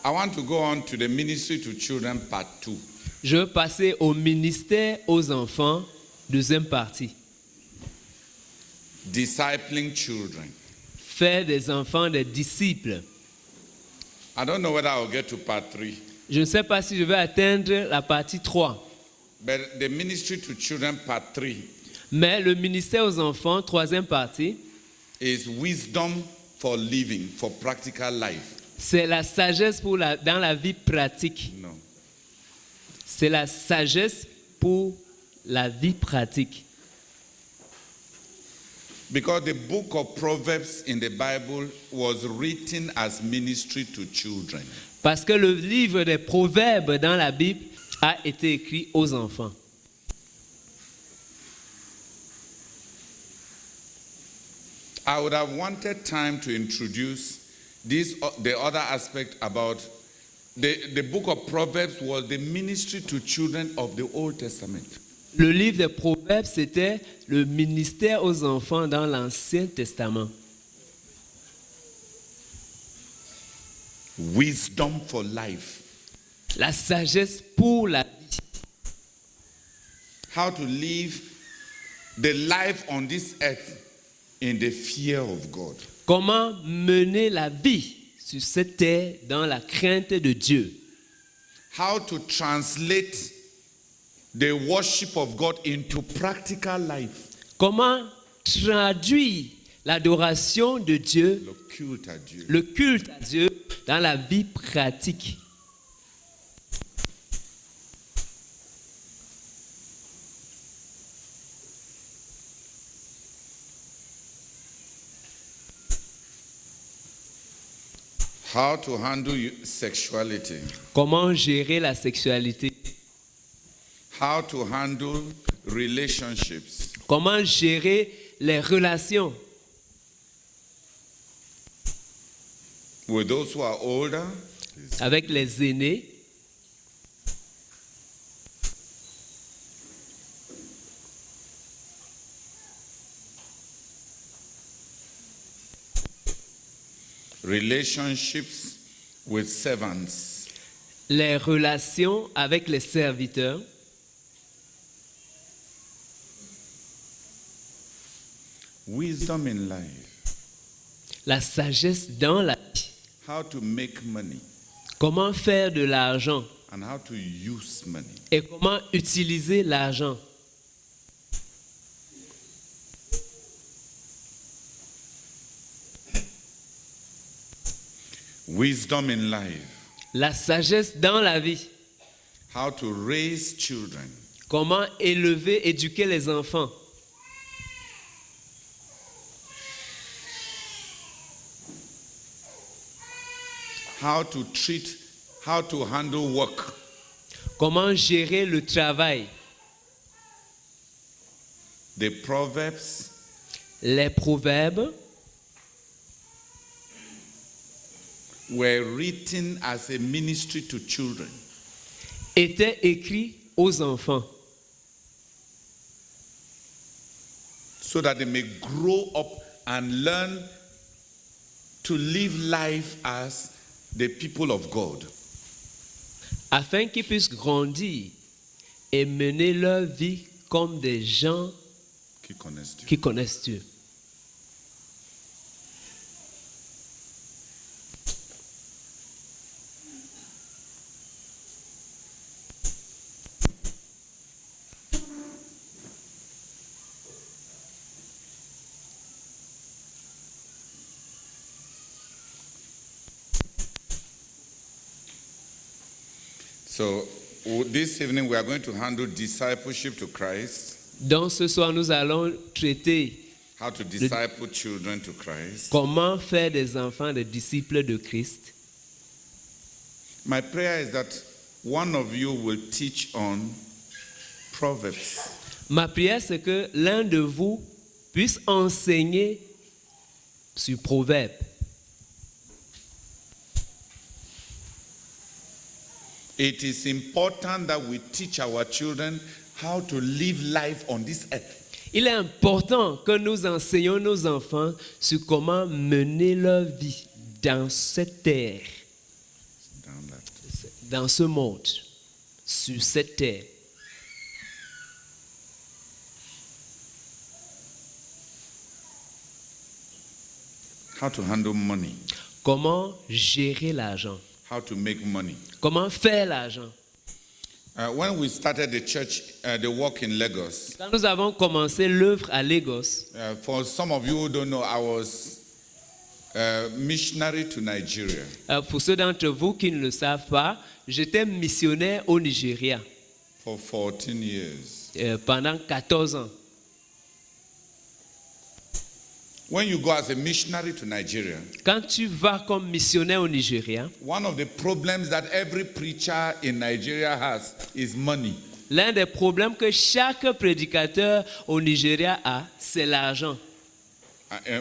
I want to go on to the ministry to children part 2. Je veux passer au ministère aux enfants, deuxième partie. Discipling children. Faire des enfants des disciples. I don't know whether I'll get to part 3. Je ne sais pas si je vais atteindre la partie 3. But the ministry to children part 3 Mais le ministère aux enfants, troisième partie, is wisdom for living, for practical life. c'est la sagesse dans la vie pratique. No. C'est la sagesse pour la vie pratique. Because the book of Proverbs in the Bible was written as ministry to children. Parce que le livre des Proverbes dans la Bible a été écrit aux enfants. I would have wanted time to introduce the other aspect about the book of Proverbs was the ministry to children of the Old Testament. Le livre des Proverbes, c'était le ministère aux enfants dans l'Ancien Testament. Wisdom for life. La sagesse pour la vie. How to live the life on this earth in the fear of God. Comment mener la vie sur cette terre dans la crainte de Dieu. How to translate the worship of God into practical life. Comment traduire l'adoration de Dieu, le culte à Dieu dans la vie pratique. How to handle sexuality. Comment gérer la sexualité. How to handle relationships. Comment gérer les relations. With those who are older. Avec les aînés. Relationships with servants. Les relations avec les serviteurs. Wisdom in life. La sagesse dans la vie. How to make money. Comment faire de l'argent. And how to use money. Et comment utiliser l'argent. Wisdom in life. La sagesse dans la vie. How to raise children. Comment élever, éduquer les enfants. How to handle work. Comment gérer le travail. The Proverbs. Les proverbes were written as a ministry to children. Étaient écrits aux enfants. So that they may grow up and learn to live life as the people of God. Afin qu'ils puissent grandir et mener leur vie comme des gens qui connaissent Dieu. So this evening we are going to handle discipleship to Christ. Donc ce soir nous allons traiter How to disciple children to Christ. Comment faire des enfants des disciples de Christ. My prayer is that one of you will teach on Proverbs. Ma prière c'est que l'un de vous puisse enseigner sur Proverbes. It is important that we teach our children how to live life on this earth. Il est important que nous enseignions nos enfants sur comment mener leur vie dans cette terre. dans ce monde, sur cette terre. How to handle money. Comment gérer l'argent? How to make money. Comment faire l'argent? When we started the church, the work in Lagos, Quand nous avons commencé l'œuvre à Lagos, for some of you who don't know, I was missionary to Nigeria. Pour ceux d'entre vous qui ne le savent pas, j'étais missionnaire au Nigeria For 14 years. pendant 14 ans. When you go as a missionary to Nigeria, Quand tu vas comme missionnaire au Nigeria, one of the problems that every preacher in Nigeria has is money. l'un des problèmes que chaque prédicateur au Nigeria a, c'est l'argent.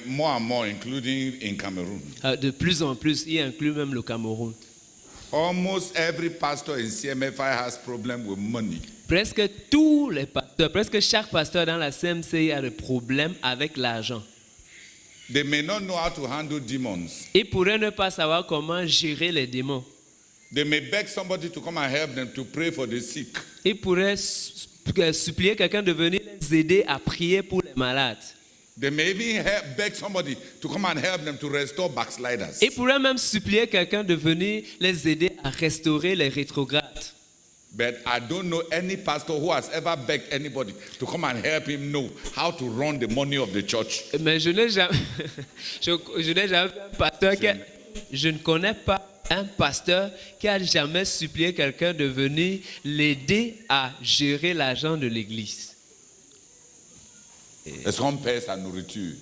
More and more, including in Cameroon. De plus en plus, il inclut même le Cameroun. Almost every pastor in CMFI has problem with money. Presque tous les pasteurs, presque chaque pasteur dans la CMC a des problèmes avec l'argent. They may not know how to handle demons. Ils pourraient ne pas savoir comment gérer les démons. They may beg somebody to come and help them to pray for the sick. Ils pourraient supplier quelqu'un de venir les aider à prier pour les malades. They may even beg somebody to come and help them to restore backsliders. Ils pourraient même supplier quelqu'un de venir les aider à restaurer les rétrogrades. But I don't know any pastor who has ever begged anybody to come and help him know how to run the money of the church. Mais je n'ai jamais, je n'ai jamais vu un pasteur je ne connais pas un pasteur qui a jamais supplié quelqu'un de venir l'aider à gérer l'argent de l'église. Est-ce qu'on paie sa nourriture?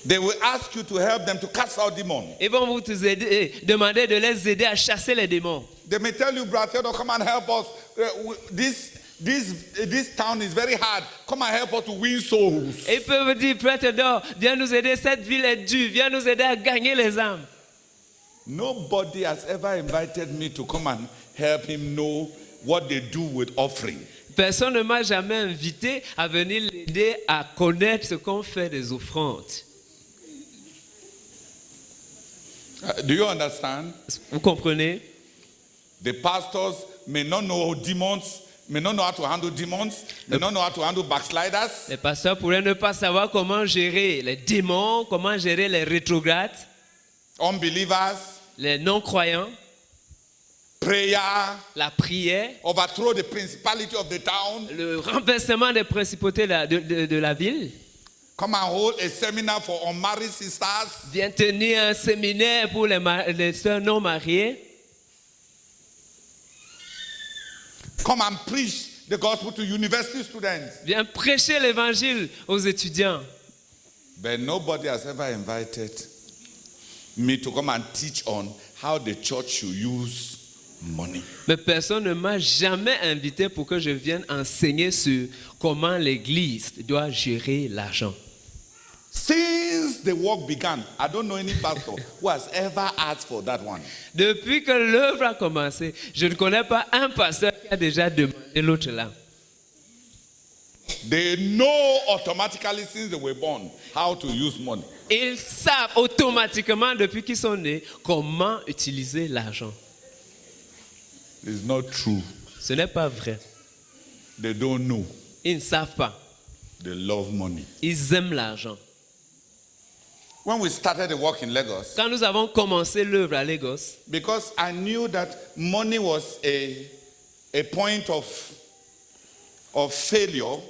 They will ask you to help them to cast out demons. Ils vont vous demander de les aider à chasser les démons. They may tell you, brother Theodore, come and help us. This town is very hard. Come and help us to win souls. Ils peuvent dire, Frère Théodore, viens nous aider, cette ville est dure, viens nous aider à gagner les âmes. Nobody has ever invited me to come and help him know what they do with offering. Personne ne m'a jamais invité à venir l'aider à connaître ce qu'on fait des offrandes. Do you understand? Vous comprenez? The pastors may not know demons, may not know how to handle demons, may not know how to handle backsliders. Les pasteurs pourraient ne pas savoir comment gérer les démons, comment gérer les rétrogrades, Unbelievers, les non-croyants, prayer, la prière, overthrow the principality of the town. le renversement des principautés de la ville. Come and hold a seminar for unmarried sisters. Viens tenir un séminaire pour les sœurs non mariées. Come and preach the gospel to university students. Viens prêcher l'évangile aux étudiants. But nobody has ever invited me to come and teach on how the church should use money. Mais personne ne m'a jamais invité pour que je vienne enseigner sur comment l'Église doit gérer l'argent. Since the work began, I don't know any pastor who has ever asked for that one. Depuis que l'œuvre a commencé, je ne connais pas un pasteur qui a déjà demandé l'autre là. They know automatically since they were born how to use money. Ils savent automatiquement depuis qu'ils sont nés comment utiliser l'argent. It's not true. Ce n'est pas vrai. They don't know. Ils ne savent pas. They love money. Ils aiment l'argent. When we started the work in Lagos, Quand nous avons commencé l'œuvre à Lagos, because I knew that money was a point of failure,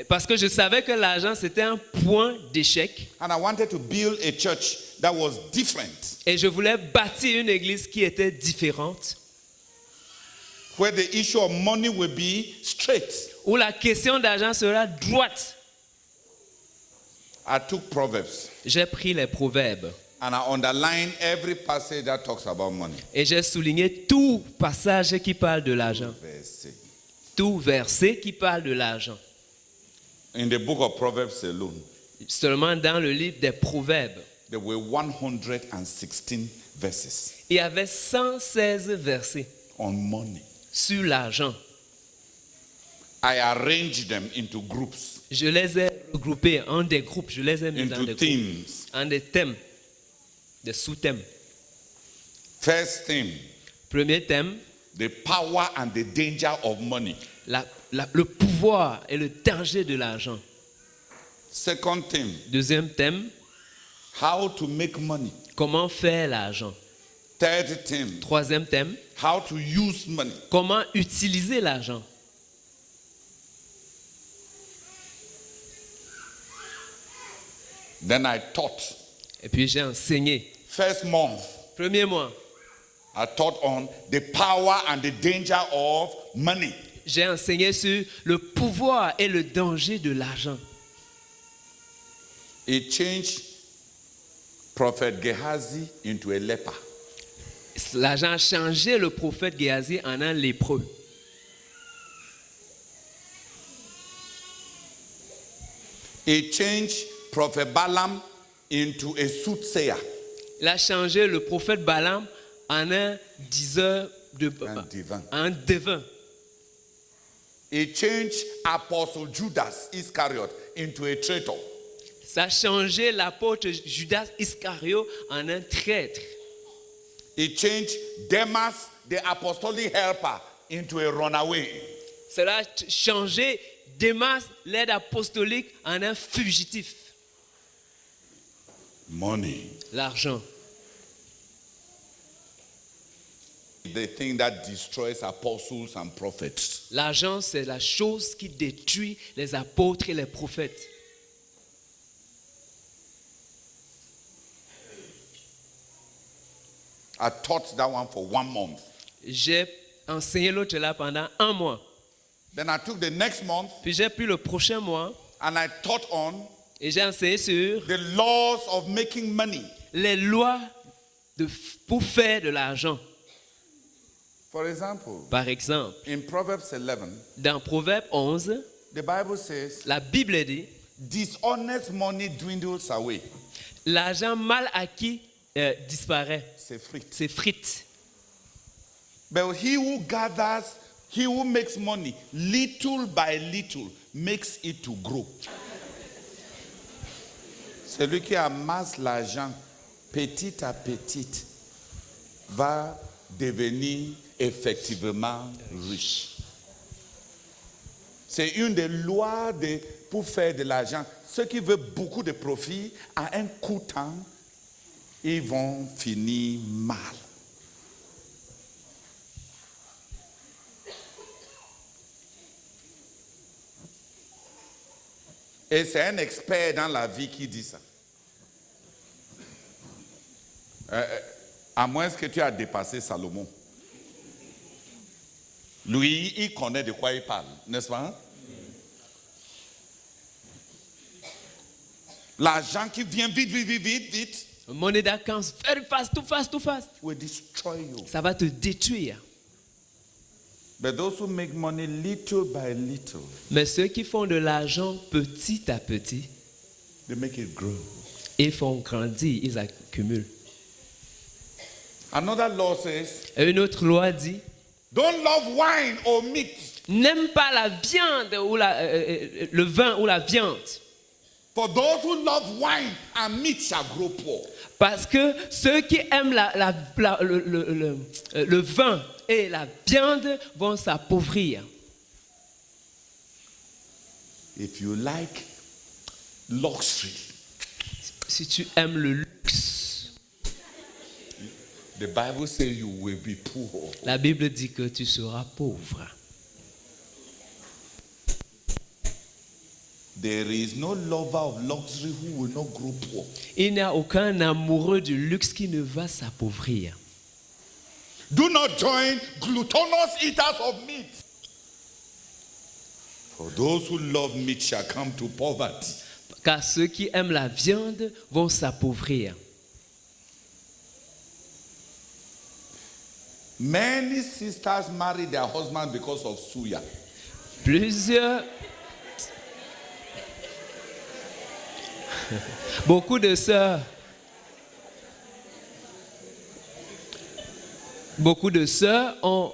parce que je savais que l'argent c'était un point d'échec and I wanted to build a church that was different, et je voulais bâtir une église qui était différente, where the issue of money will be straight. où la question d'argent sera droite. I took Proverbs J'ai pris les proverbes and I underlined every passage that talks about money. et j'ai souligné tout passage qui parle de l'argent, Verse. tout verset qui parle de l'argent. In the book of Proverbs alone, Seulement dans le livre des proverbes, there were 116 verses il y avait 116 versets on money. sur l'argent. I arranged them into groups, Je les ai regroupés en des groupes, je les ai mis dans into des groupes, themes. en des thèmes, des sous-thèmes. First theme, Premier thème, the power and the danger of money. le pouvoir et le danger de l'argent. Second theme, Deuxième thème, how to make money. comment faire l'argent. Third theme, Troisième thème, how to use money. comment utiliser l'argent. Then I taught. Et puis j'ai enseigné. First month, Premier mois, I taught on the power and the danger of money. j'ai enseigné sur le pouvoir et le danger de l'argent. It changed Prophet Gehazi into a leper. L'argent a changé le prophète Géasi en un lépreux. It changed Prophet Balaam into a soothsayer. Il a changé le prophète Balaam en un diseur de Un un devin. It changed Apostle Judas Iscariot into a traitor. Ça a changé l'apôtre Judas Iscario en un traître. It changed Demas, the apostolic helper, into a runaway. Cela a changé Démas, l'aide apostolique, en un fugitif. Money. L'argent. The thing that destroys apostles and prophets. L'argent, c'est la chose qui détruit les apôtres et les prophètes. I taught that one for 1 month. J'ai enseigné l'autre là pendant 1 mois. Then I took the next month Puis j'ai pris le prochain mois and I taught on et j'ai enseigné sur the laws of making money. les lois pour faire de l'argent. For example, Par exemple, in Proverbs 11, dans Proverbe 11, the Bible says, la Bible dit, dishonest money dwindles away. l'argent mal acquis disparaît. C'est frites. C'est frites. But he who gathers, he who makes money, little by little, makes it to grow. Celui qui amasse l'argent petit à petit va devenir effectivement riche. C'est une des lois pour faire de l'argent. Ceux qui veulent beaucoup de profit, à un coup de temps, ils vont finir mal. Et c'est un expert dans la vie qui dit ça. À moins que tu aies dépassé Salomon. Lui, il connaît de quoi il parle, n'est-ce pas? L'argent qui vient vite, vite, vite, vite, vite, Money that comes very fast, too fast, too fast. will destroy you. Ça va te détruire. But those who make money little by little, Mais ceux qui font de l'argent petit à petit, they make it grow. ils font grandir, ils accumulent. Another law says, Et une autre loi dit, don't love wine or meat. n'aime pas la viande ou le vin ou la viande. For those who love wine and meat shall grow poor. Parce que ceux qui aiment le vin et la viande vont s'appauvrir. If you like luxury, Si tu aimes le luxe, the Bible says you will be poor. la Bible dit que tu seras pauvre. There is no lover of luxury who will not grow poor. Il n'y a aucun amoureux du luxe qui ne va s'appauvrir. Do not join gluttonous eaters of meat. For those who love meat shall come to poverty. Car ceux qui aiment la viande vont s'appauvrir. Many sisters marry their husbands because of suya. Beaucoup de sœurs ont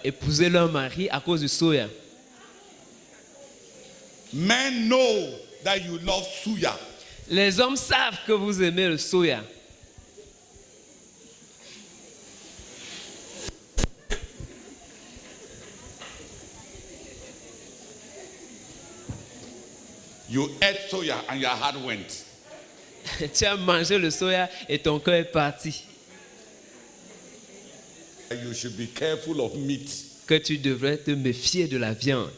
épousé leur mari à cause du soya. Men know that you love suya. Les hommes savent que vous aimez le soya. You ate soya and your heart went. Tu as mangé le soya et ton cœur est parti. You should be careful of meat. Que tu devrais te méfier de la viande.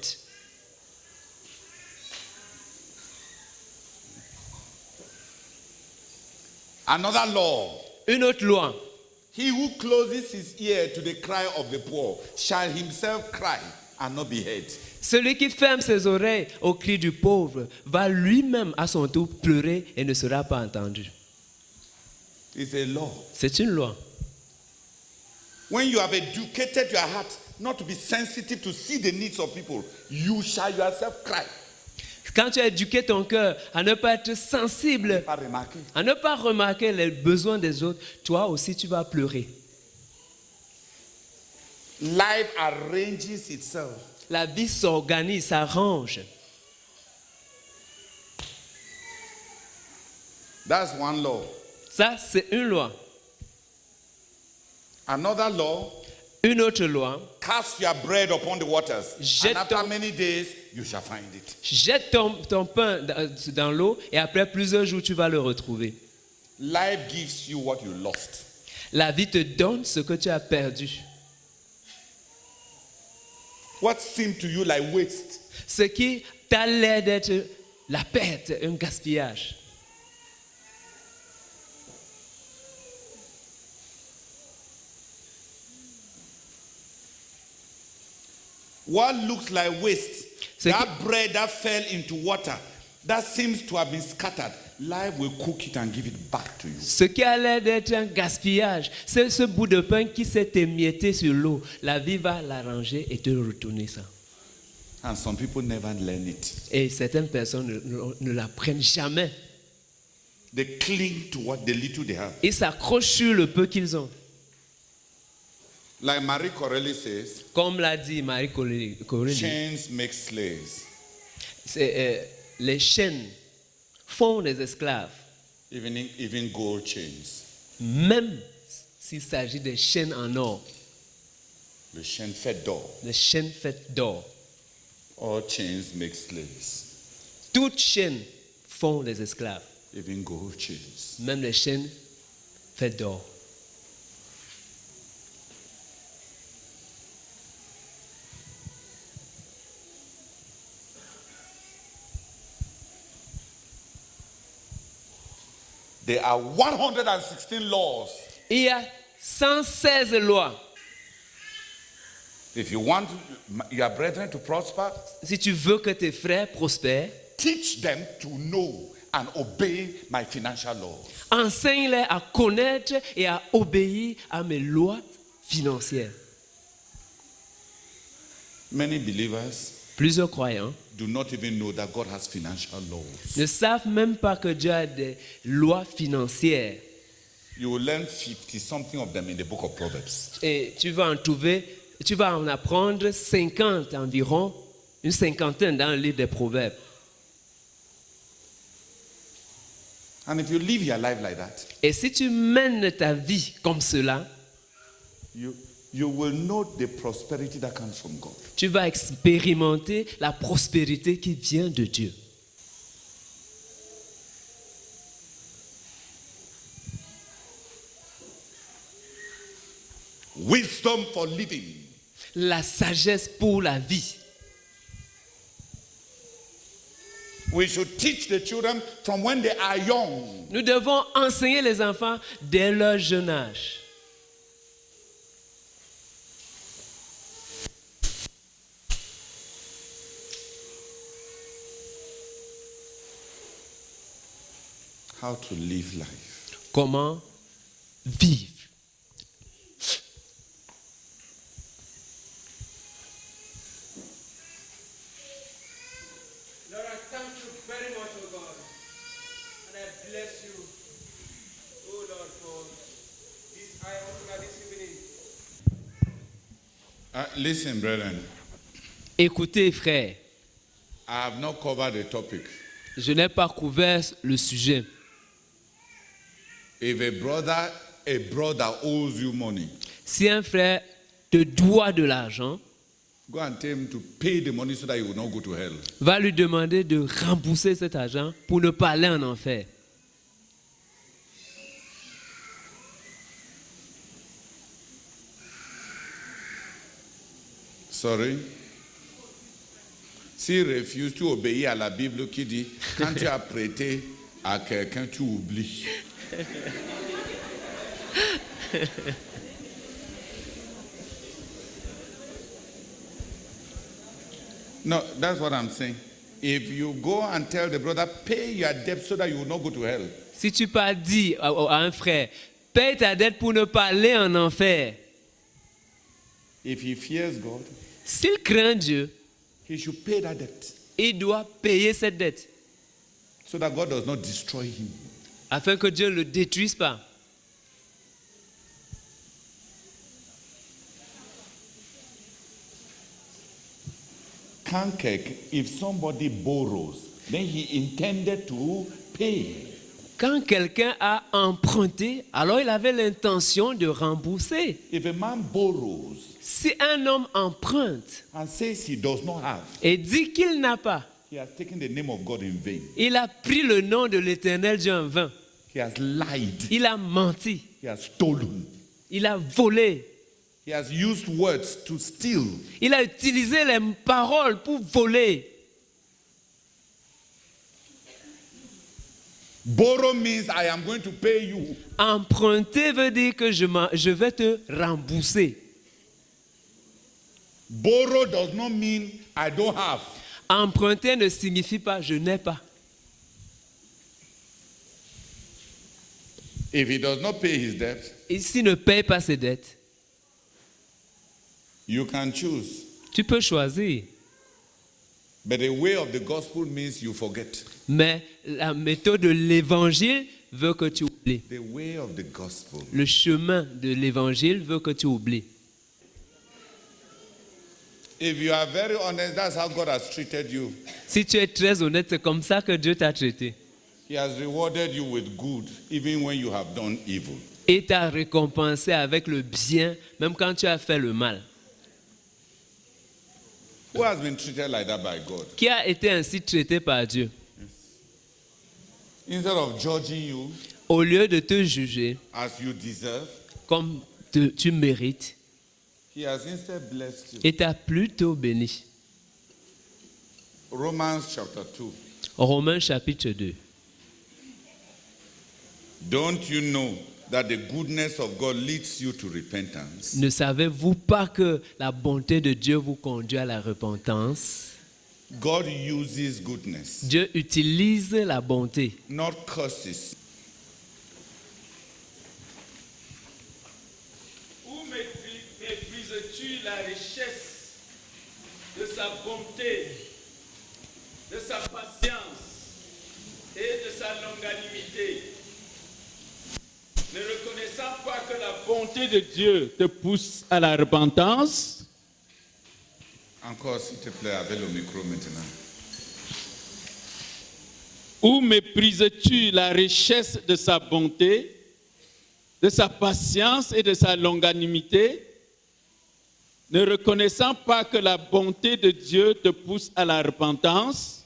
Another law. Une autre loi. He who closes his ear to the cry of the poor shall himself cry and not be heard. Celui qui ferme ses oreilles au cri du pauvre va lui-même à son tour pleurer et ne sera pas entendu. It's a law. C'est une loi. When you have educated your heart not to be sensitive to see the needs of people, you shall yourself cry. Quand tu as éduqué ton cœur à ne pas être sensible, Pas remarqué. à ne pas remarquer les besoins des autres, toi aussi tu vas pleurer. Life arranges itself. La vie s'organise, s'arrange. That's one law. Ça, c'est une loi. Another law, Une autre loi, cast your bread upon the waters, Jette and after ton- many days you shall find it. jette ton pain dans l'eau et après plusieurs jours, tu vas le retrouver. Life gives you what you lost. La vie te donne ce que tu as perdu. What seemed to you like waste Ce qui t'a l'air d'être la perte, un gaspillage. what looks like waste, Ce that bread that fell into water, that seems to have been scattered, life will cook it and give it back to you. Ce qui a l'air d'être un gaspillage, c'est ce bout de pain qui s'est émietté sur l'eau. La vie va l'arranger et te retourner ça. And some people never learn it. Et certaines personnes ne l'apprennent jamais. They cling to what the little they have. Ils s'accrochent sur le peu qu'ils ont. Like Marie Corelli says, Comme l'a dit Marie Corelli, chains make slaves. les chaînes font des esclaves. Even gold chains. Même s'il s'agit des chaînes en or, The chain fed d'or. des chaînes faites d'or. All chains make slaves. Toutes chaînes font des esclaves. Even gold chains. Même les chaînes faites d'or. There are 116 laws. Il y a 116 lois. If you want your brethren to prosper, Si tu veux que tes frères prospèrent, teach them to know and obey my financial laws. enseigne-les à connaître et à obéir à mes lois financières. Many believers Plusieurs croyants do not even know that God has financial laws. ne savent même pas que Dieu a des lois financières. You will learn 50 something of them in the book of Proverbs. Et tu vas en apprendre 50 environ, une cinquantaine dans le livre des Proverbes. And if you live your life like that, Et si tu mènes ta vie comme cela, you will know the prosperity that comes from God. tu vas expérimenter la prospérité qui vient de Dieu. Wisdom for living. La sagesse pour la vie. We should teach the children from when they are young. Nous devons enseigner les enfants dès leur jeune âge. How to live life. Comment vivre. Lord, I thank you very much, oh God. And I bless you, oh Lord, for this eye opener this evening. Listen, brethren, Écoutez, frères, I have not covered the topic. je n'ai pas couvert le sujet. If a brother owes you money, Si un frère te doit de l'argent, Go and tell him to pay the money so that he will not go to hell. Va lui demander de rembourser cet argent pour ne pas aller en enfer. Sorry? S'il refuse, tu obéis à la Bible qui dit, quand tu as prêté à quelqu'un, tu oublies. No, that's what I'm saying. If you go and tell the brother, pay your debt so that you will not go to hell. Si tu pas dit à un frère, paye ta dette pour ne pas aller en enfer. If he fears God, S'il craint Dieu, he should pay that debt il doit payer cette dette so that God does not destroy him. afin que Dieu ne le détruise pas. If somebody borrows, then he intended to pay. Quand quelqu'un a emprunté, alors il avait l'intention de rembourser. If a man borrows Si un homme emprunte and says he does not have, et dit qu'il n'a pas, he has taken the name of God in vain. il a pris le nom de l'Éternel Dieu en vain. He has lied. Il a menti. He has stolen. Il a volé. He has used words to steal. Il a utilisé les paroles pour voler. Borrow means I am going to pay you. Emprunter veut dire que je vais te rembourser. Borrow does not mean I don't have. Emprunter ne signifie pas je n'ai pas. If he does not pay his debt, Et s'il ne paye pas ses dettes, you can choose. tu peux choisir. But the way of the gospel means you forget. Mais la méthode de l'évangile veut que tu oublies. The way of the gospel. Le chemin de l'évangile veut que tu oublies. If you are very honest, that's how God has treated you. Si tu es très honnête, c'est comme ça que Dieu t'a traité. He has rewarded you with good, even when you have done evil. Et t'a récompensé avec le bien, même quand tu as fait le mal. Who has been treated like that by God? Qui a été ainsi traité par Dieu? Instead of judging you Au lieu de te juger as you deserve, comme tu mérites, he has instead blessed you. et t'a plutôt béni. Romans chapter 2. Romains chapitre 2. Don't you know that the goodness of God leads you to repentance? Ne savez-vous pas que la bonté de Dieu vous conduit à la repentance? God uses goodness, Dieu utilise la bonté, not curses. Où méprises-tu la richesse de sa bonté, de sa patience et de sa longanimité, ne reconnaissant pas que la bonté de Dieu te pousse à la repentance? Encore, s'il te plaît, avec le micro maintenant. Où méprises-tu la richesse de sa bonté, de sa patience et de sa longanimité, ne reconnaissant pas que la bonté de Dieu te pousse à la repentance?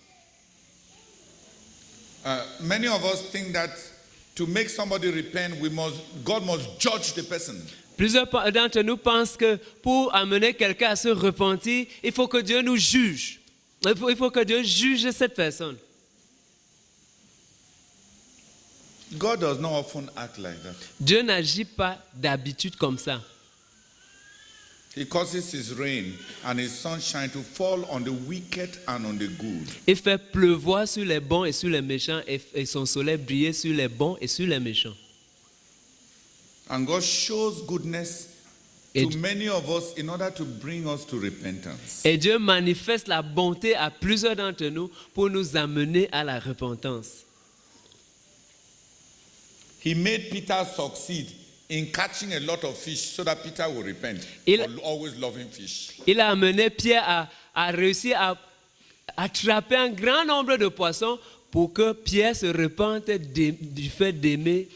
Many of us think that to make somebody repent, God must judge the person. Plusieurs d'entre nous pensent que pour amener quelqu'un à se repentir, il faut que Dieu nous juge. Il faut que Dieu juge cette personne. God does not often act like that. Dieu n'agit pas d'habitude comme ça. He causes his rain and his sunshine to fall on the wicked and on the good. Il fait pleuvoir sur les bons et sur les méchants et son soleil briller sur les bons et sur les méchants. And God shows goodness to many of us in order to bring us to repentance. Et Dieu manifeste la bonté à plusieurs d'entre nous pour nous amener à la repentance. He made Peter succeed in catching a lot of fish so that Peter will repent for always loving fish. Il a amené Pierre à réussir à attraper un grand nombre de poissons pour que Pierre se repente du fait d'aimer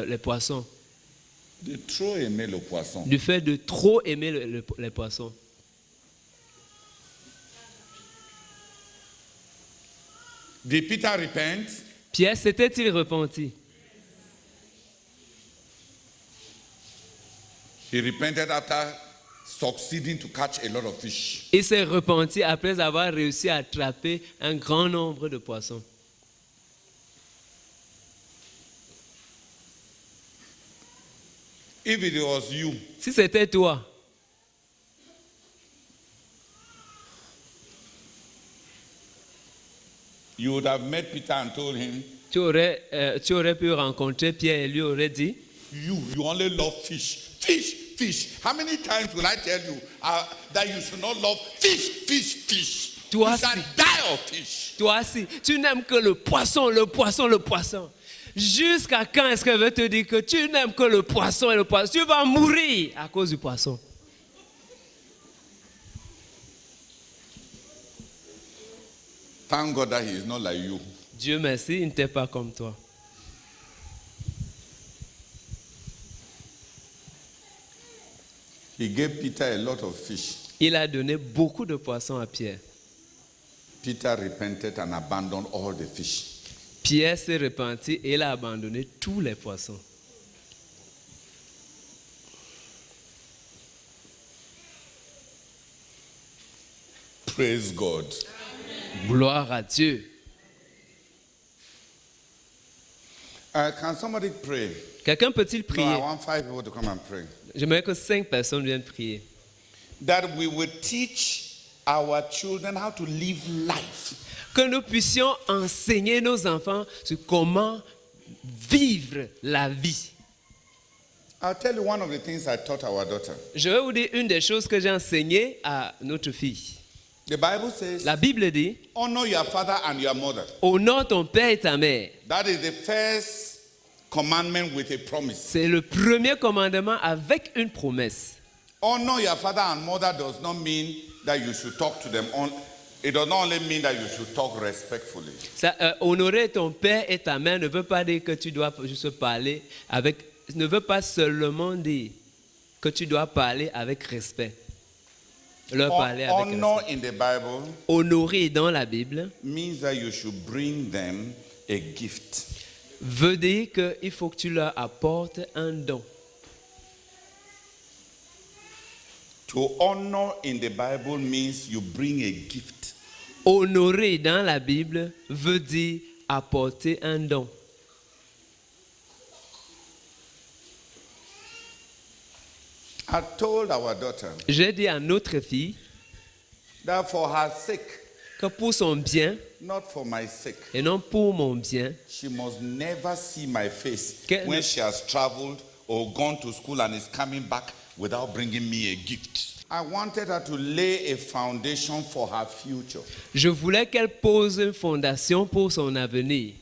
les poissons. De trop aimer le poisson. Du fait de trop aimer les poissons. Did Peter repent? Pierre s'était-il repenti? He repented after succeeding to catch a lot of fish. Il s'est repenti après avoir réussi à attraper un grand nombre de poissons. If it was you, Si c'était toi, you would have met Peter and told him, tu aurais pu rencontrer Pierre et lui aurait dit, you only love fish. Fish, fish. How many times will I tell you that you should not love fish, fish, fish? Toi, You shall si. die of fish. toi si, tu n'aimes que le poisson, le poisson, le poisson. Jusqu'à quand est-ce qu'elle veut te dire que tu n'aimes que le poisson et le poisson? Tu vas mourir à cause du poisson. Thank God that he is not like you. Dieu merci, il n'était pas comme toi. He gave Peter a lot of fish. Il a donné beaucoup de poissons à Pierre. Peter repented and abandoned all the fish. Pierre s'est repenti et il a abandonné tous les poissons. Praise God. Gloire à Dieu. Can somebody pray? Quelqu'un peut-il No, I prier? want 5 people to come and pray. J'aimerais que 5 personnes viennent prier. That we will teach our children how to live life. Que nous puissions enseigner nos enfants sur comment vivre la vie. I'll tell you one of the things I taught our daughter. Je vais vous dire une des choses que j'ai enseignées à notre fille. The Bible says, La Bible dit, honor your father and your mother. honore ton père et ta mère. That is the first commandment with a promise. C'est le premier commandement avec une promesse. Honor your father and mother does not mean that you should talk to them. It does not only mean that you should talk respectfully. Ça, honorer ton père et ta mère ne veut pas dire que tu dois juste parler avec, ne veut pas seulement dire que tu dois parler avec respect. Leur parler avec Honor respect. in the Bible Honorer dans la Bible means that you should bring them a gift. veut dire qu'il faut que tu leur apportes un don. To honor in the Bible means you bring a gift. Honorer dans la Bible veut dire apporter un don. I told our daughter J'ai dit à notre fille that for her sake, que pour son bien not for my sake, et non pour mon bien, she must never see my face Que- when she has traveled or gone to school and is coming back without bringing me a gift. I wanted her to lay a foundation for her future. je voulais qu'elle pose une fondation pour son avenir.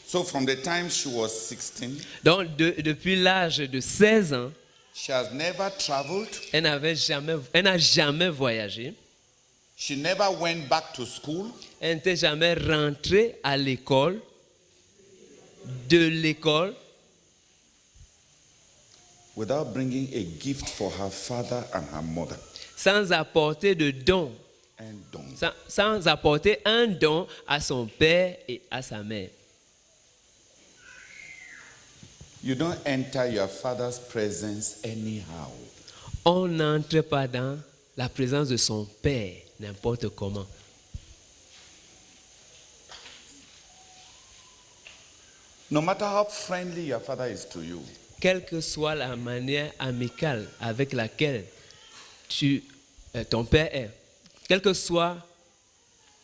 So from the time she was 16, Donc, depuis l'âge de 16 ans, she has never traveled. elle n'a jamais voyagé. She never went back to school. Elle n'était jamais rentrée à l'école, de l'école, Without bringing a gift for her father and her mother. sans apporter de don, And don't. sans apporter un don à son père et à sa mère. You don't enter your father's presence anyhow. On n'entre pas dans la présence de son père n'importe comment. No matter how friendly your father is to you, Quelle que soit la manière amicale avec laquelle ton père est, quel que soit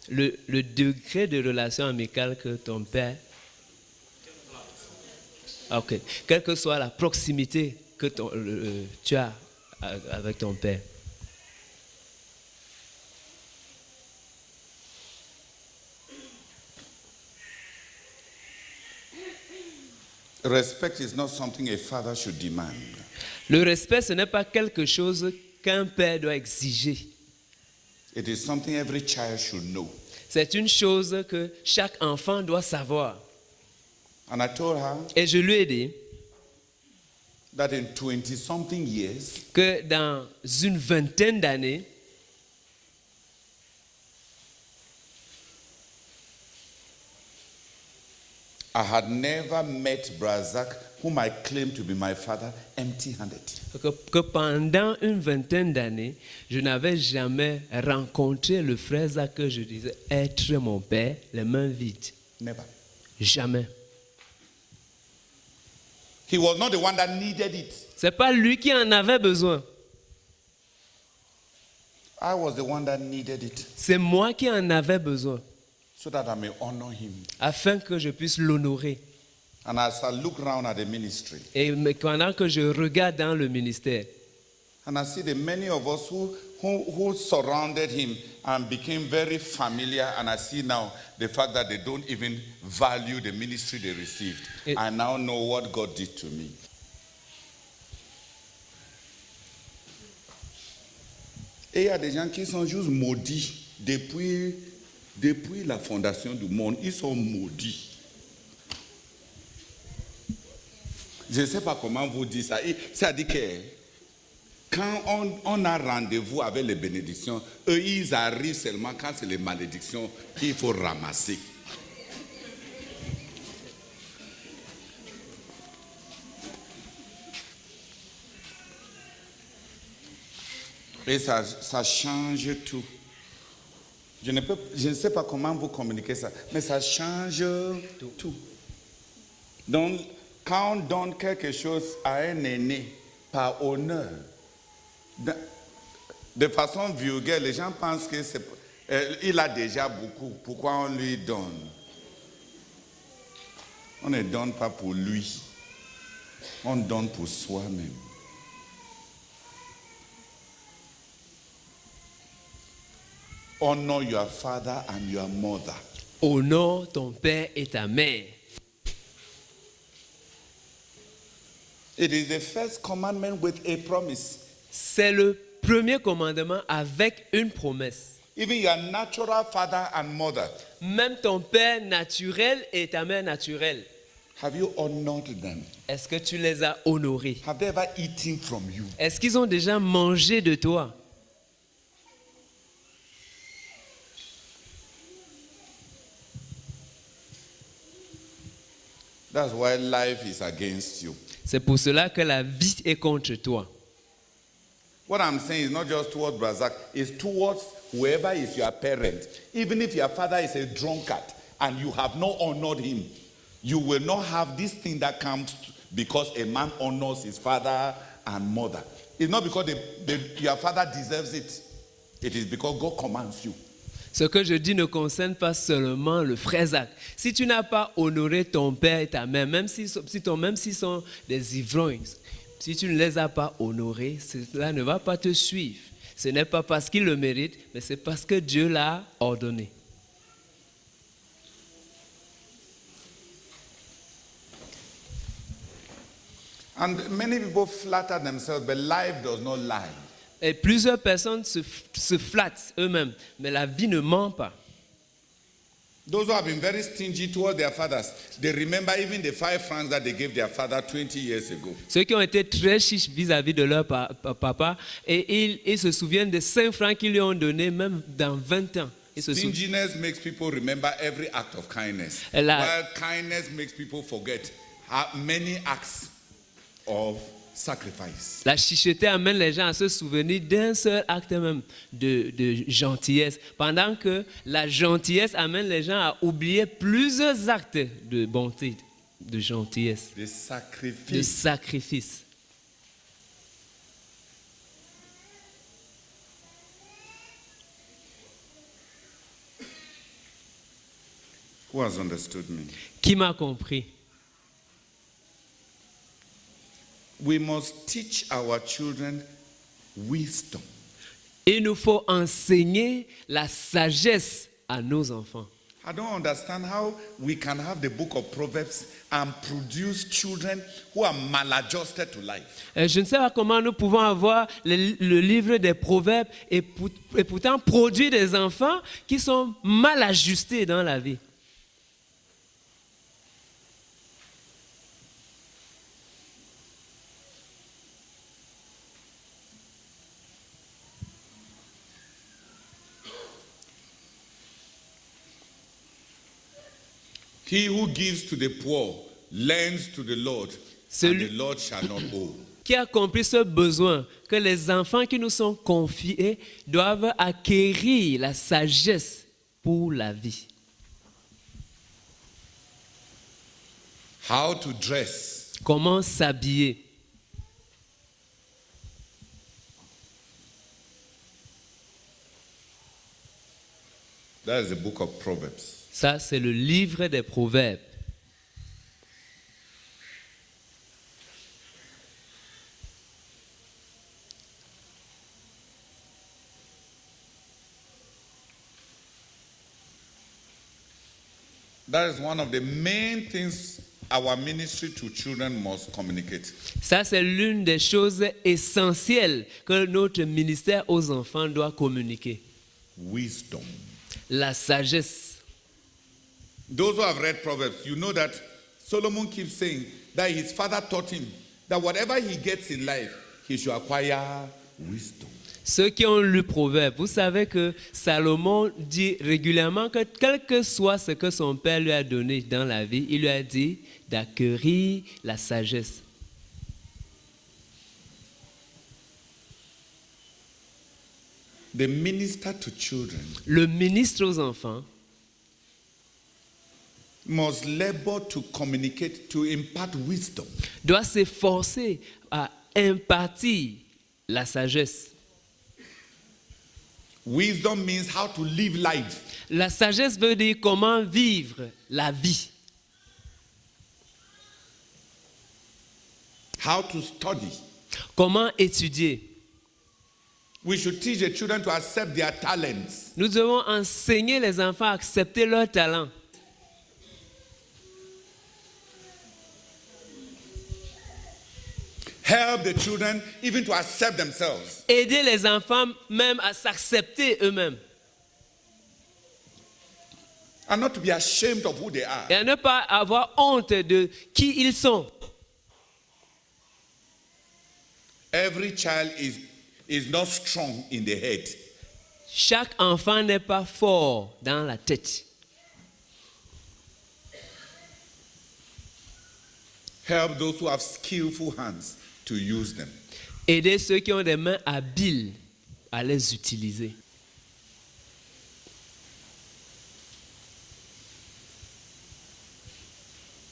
le degré de relation amicale que ton père, ok, quelle que soit la proximité que tu as avec ton père, respect is not something a father should demand. le respect, ce n'est pas quelque chose qu'un père doit exiger. It is something every child should know. C'est une chose que chaque enfant doit savoir. And I told her Et je lui ai dit that in 20-something years, que dans une vingtaine d'années, I had never met Brazak, whom I claim to be my father, empty-handed. Que pendant une vingtaine d'années, je n'avais jamais rencontré le frère Zach que je disais être mon père, les mains vides. Never. Jamais. He was not the one that needed it. C'est pas lui qui en avait besoin. I was the one that needed it, C'est moi qui en avais besoin, so that I may honor him. afin que je puisse l'honorer. And as I look around at the ministry, Et pendant que je regarde dans le ministère, and I see the many of us who surrounded him and became very familiar, and I see now the fact that they don't even value the ministry they received. I now know what God did to me. Et il y a des gens qui sont juste maudits depuis la fondation du monde. Ils sont maudits. Je ne sais pas comment vous dire ça. C'est-à-dire que quand on a rendez-vous avec les bénédictions, eux, ils arrivent seulement quand c'est les malédictions qu'il faut ramasser. Et ça change tout. Je ne sais pas comment vous communiquer ça, mais ça change tout. Donc, quand on donne quelque chose à un aîné par honneur, de façon vulgaire, les gens pensent qu'il a déjà beaucoup. Pourquoi on lui donne? On ne donne pas pour lui. On donne pour soi-même. Honor your father and your mother. honore ton père et ta mère. It is the first commandment with a promise. C'est le premier commandement avec une promesse. Even your natural father and mother, Même ton père naturel et ta mère naturelle, have you honored them? est-ce que tu les as honorés? Have they ever eaten from you? Est-ce qu'ils ont déjà mangé de toi? That's why life is against you. C'est pour cela que la vie est contre toi. What I'm saying is not just towards Brazak, it's towards whoever is your parent. Even if your father is a drunkard and you have not honored him, you will not have this thing that comes because a man honors his father and mother. It's not because your father deserves it. It is because God commands you. Ce que je dis ne concerne pas seulement le frère Zach. Si tu n'as pas honoré ton père et ta mère, même s'ils sont des ivrognes, si tu ne les as pas honorés, cela ne va pas te suivre. Ce n'est pas parce qu'ils le méritent, mais c'est parce que Dieu l'a ordonné. And many people flatter themselves, but life does not lie. Et plusieurs personnes se flattent eux-mêmes, mais la vie ne ment pas. Those who have been very stingy towards their fathers, they remember even the 5 francs that they gave their father 20 years ago. Ceux qui ont été très chiches vis-à-vis de leur papa, et ils se souviennent des 5 francs qu'ils lui ont donnés même dans 20 ans. Stinginess makes people remember every act of kindness, while kindness makes people forget many acts of sacrifice. La chicheté amène les gens à se souvenir d'un seul acte même de gentillesse, pendant que la gentillesse amène les gens à oublier plusieurs actes de bonté, de gentillesse, de sacrifice. Who has understood me? Qui m'a compris? We must teach our children wisdom. Il nous faut enseigner la sagesse à nos enfants. I don't understand how we can have the book of Proverbs and produce children who are maladjusted to life. Je ne sais pas comment nous pouvons avoir le livre des Proverbes et pourtant produire des enfants qui sont mal ajustés dans la vie. He who gives to the poor lends to the Lord, Celui- and the Lord shall not owe. Qui accomplit ce besoin que les enfants qui nous sont confiés doivent acquérir la sagesse pour la vie. How to dress. Comment s'habiller? That is the book of Proverbs. Ça, c'est le livre des Proverbes. That is one of the main things our ministry to children must communicate. Ça, c'est l'une des choses essentielles que notre ministère aux enfants doit communiquer. Wisdom. La sagesse. Those who have read Proverbs, you know that Solomon keeps saying that his father taught him that whatever he gets in life, he should acquire wisdom. Ceux qui ont lu Proverbes, vous savez que Salomon dit régulièrement que quel que soit ce que son père lui a donné dans la vie, il lui a dit d'acquérir la sagesse. The minister to children Le ministre aux enfants must labor to communicate, to impart wisdom. doit s'efforcer à impartir la sagesse. Wisdom means how to live life. La sagesse veut dire comment vivre la vie, How to study. comment étudier. We should teach the children to accept their talents. Nous devons enseigner les enfants à accepter leurs talents. Help the children even to accept themselves. Aider les enfants même à s'accepter eux-mêmes And not to be ashamed of who they are. et à ne pas avoir honte de qui ils sont. Every child is not strong in the head. Chaque enfant n'est pas fort dans la tête. Help those who have skillful hands to use them. Aider ceux qui ont des mains habiles à les utiliser.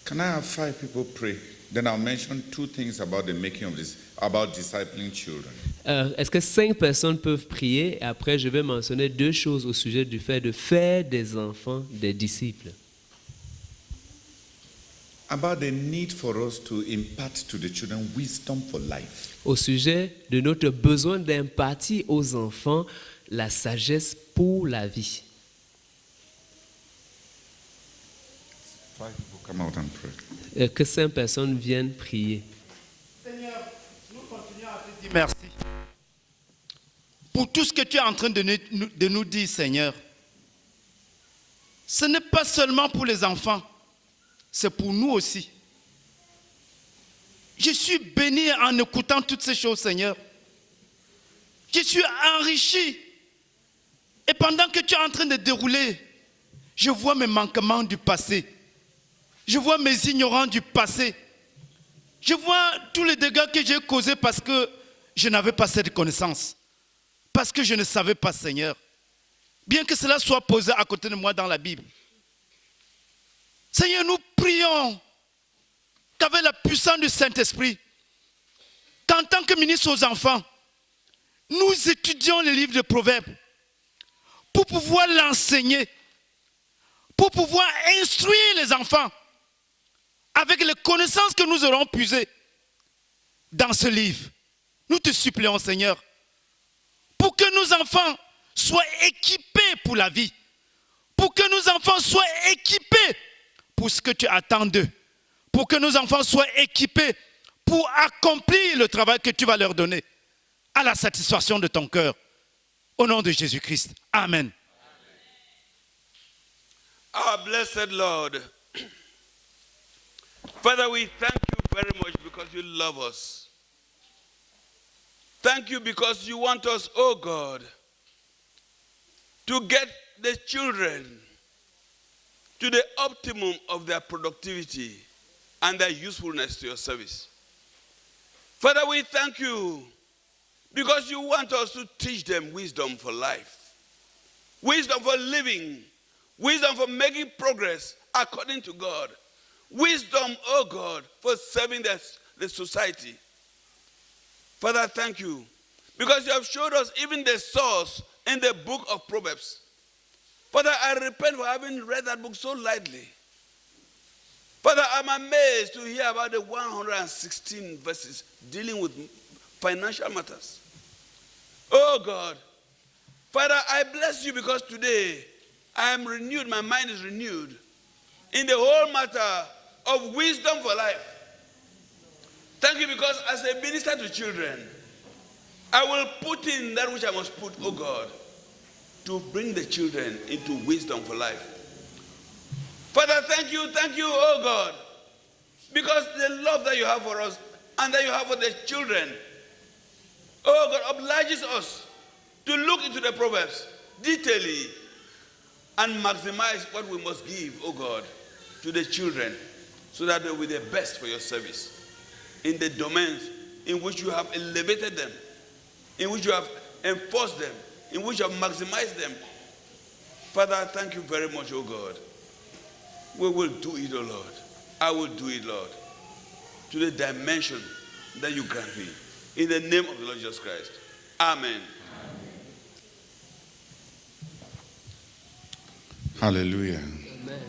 Can I have 5 people pray? Then I'll mention 2 things about the making of this, about discipling children. Est-ce que 5 personnes peuvent prier? Et après, je vais mentionner 2 choses au sujet du fait de faire des enfants des disciples. About the need for us to impart to the children wisdom for life. Au sujet de notre besoin d'impartir aux enfants la sagesse pour la vie. 5 people come out and pray. Que 5 personnes viennent prier. Seigneur, nous continuons à te dire merci pour tout ce que tu es en train de nous dire, Seigneur. Ce n'est pas seulement pour les enfants, c'est pour nous aussi. Je suis béni en écoutant toutes ces choses, Seigneur. Je suis enrichi. Et pendant que tu es en train de dérouler, je vois mes manquements du passé. Je vois mes ignorants du passé. Je vois tous les dégâts que j'ai causés parce que je n'avais pas cette connaissance. Parce que je ne savais pas, Seigneur. Bien que cela soit posé à côté de moi dans la Bible. Seigneur, nous prions qu'avec la puissance du Saint-Esprit, qu'en tant que ministre aux enfants, nous étudions les livres de Proverbes pour pouvoir l'enseigner, pour pouvoir instruire les enfants avec les connaissances que nous aurons puisées dans ce livre. Nous te supplions, Seigneur, pour que nos enfants soient équipés pour la vie, pour que nos enfants soient équipés pour ce que tu attends d'eux, pour que nos enfants soient équipés pour accomplir le travail que tu vas leur donner à la satisfaction de ton cœur. Au nom de Jésus-Christ. Amen. Our blessed Lord, Father, we thank you very much because you love us. Thank you because you want us, oh God, to get the children to the optimum of their productivity and their usefulness to your service. Father, we thank you because you want us to teach them wisdom for life, wisdom for living, wisdom for making progress according to God, wisdom, oh God, for serving the society. Father, thank you because you have showed us even the source in the book of Proverbs. Father, I repent for having read that book so lightly. Father, I'm amazed to hear about the 116 verses dealing with financial matters. Oh God, Father, I bless you because today I am renewed, my mind is renewed in the whole matter of wisdom for life. Thank you because as a minister to children, I will put in that which I must put, oh God, to bring the children into wisdom for life. Father, thank you, oh God, because the love that you have for us and that you have for the children, oh God, obliges us to look into the Proverbs detailedly and maximize what we must give, oh God, to the children so that they will be the best for your service in the domains in which you have elevated them, in which you have enforced them, in which you have maximized them. Father, thank you very much, oh God. We will do it, oh Lord. I will do it, Lord, to the dimension that you grant me. In the name of the Lord Jesus Christ. Amen. Hallelujah. Amen.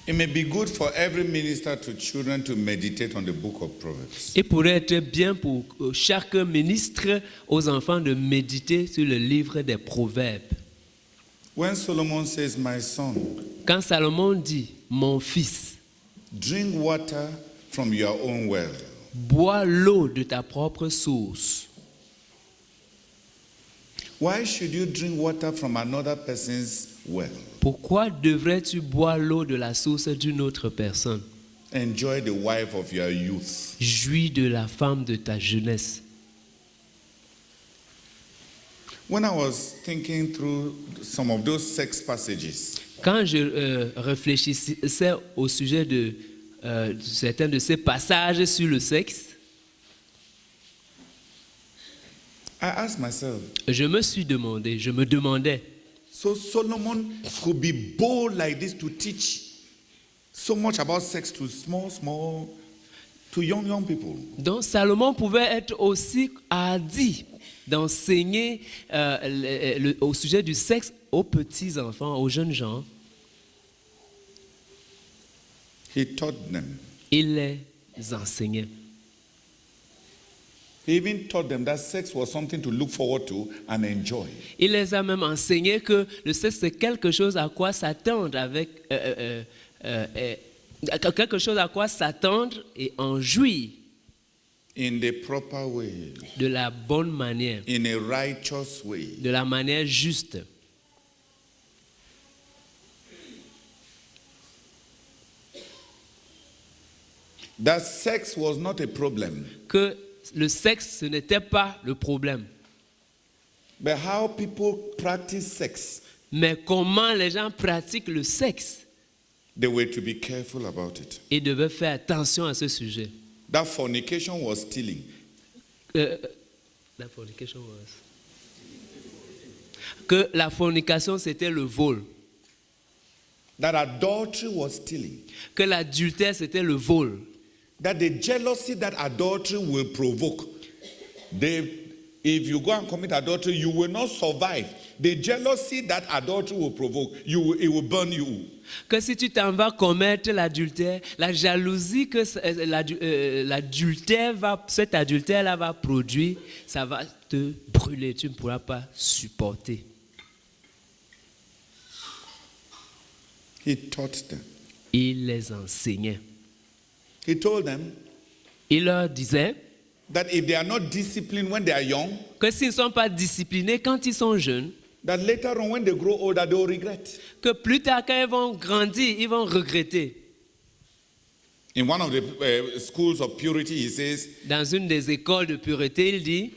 It may be good for every minister to children to meditate on the book of Proverbs. Il pourrait être bien pour chaque ministre aux enfants de méditer sur le livre des Proverbes. When Solomon says, my son, Quand Salomon dit, mon fils, drink water from your own well. bois l'eau de ta propre source. Why should you drink water from another person's well? Pourquoi devrais-tu boire l'eau de la source d'une autre personne? Enjoy the wife of your youth. Jouis de la femme de ta jeunesse. When I was thinking through some of those sex passages, Quand je réfléchissais au sujet de certains de ces passages sur le sexe, I asked myself, je me demandais, so Solomon could be bold like this to teach so much about sex to to young people. donc Salomon pouvait être aussi hardi d'enseigner au sujet du sexe aux petits enfants, aux jeunes gens. He taught them. Il les enseignait. He even taught them that sex was something to look forward to and enjoy. Il les a même enseigné que le sexe c'est quelque chose à quoi s'attendre quelque chose à quoi s'attendre et en jouir In the proper way, de la bonne manière, in a righteous way. de la manière juste. That sex was not a problem, Que le sexe ce n'était pas le problème, but how people practice sex, mais comment les gens pratiquent le sexe. they were to be careful about it. Ils devaient faire attention à ce sujet. That fornication was stealing. La fornication was. Que la fornication c'était le vol. That adultery was stealing. Que l'adultère c'était le vol. That the jealousy that adultery will provoke, if you go and commit adultery, you will not survive. The jealousy that adultery will provoke, it will burn you. Que si tu t'en vas commettre l'adultère, la jalousie que cet adultère-là va produire, ça va te brûler. Tu ne pourras pas supporter. He taught them. Il les enseignait. He told them Il leur disait that if they are not disciplined when they are young, que s'ils ne sont pas disciplinés quand ils sont jeunes, that later on when they grow older, they will regret. que plus tard quand ils vont grandir, ils vont regretter. In one of the schools of purity, he says, Dans une des écoles de pureté, il dit,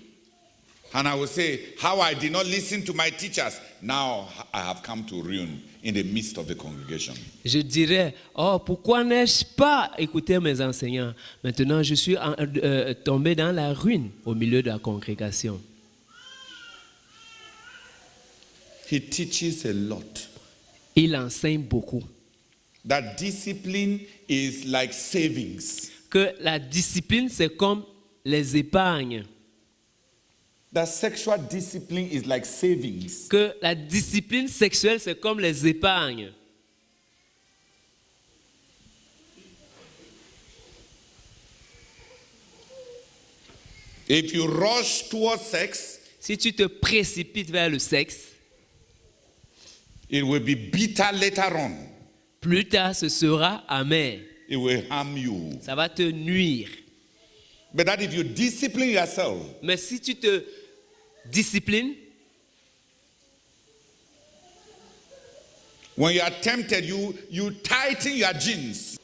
and I will say, how I did not listen to my teachers. Now I have come to ruin in the midst of the congregation. je dirais, oh, pourquoi n'ai-je pas écouté mes enseignants? Maintenant, je suis tombé dans la ruine au milieu de la congrégation. He teaches a lot. Il enseigne beaucoup. That discipline is like savings. Que la discipline, c'est comme les épargnes. That sexual discipline is like savings. Que la discipline sexuelle, c'est comme les épargnes. If you rush towards sex, Si tu te précipites vers le sexe, it will be bitter later on. plus tard, ce sera amer. It will harm you. Ça va te nuire. But that if you discipline yourself, Mais si tu te disciplines, when you are tempted, you tighten your jeans.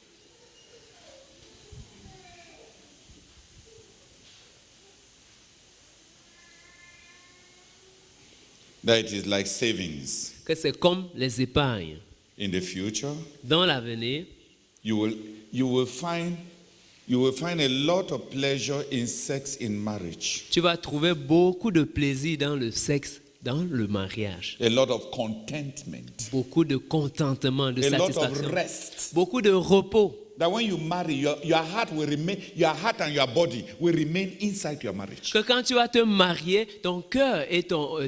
That it is like savings. que c'est comme les épargnes. In the future, Dans l'avenir, you will find a lot of pleasure in sex in marriage. tu vas trouver beaucoup de plaisir dans le sexe, dans le mariage. A lot of contentment. Beaucoup de contentement, de A lot of satisfaction. rest. Beaucoup de repos. That when you marry, your heart and your body will remain inside your marriage. Que quand tu vas te marier, ton cœur et ton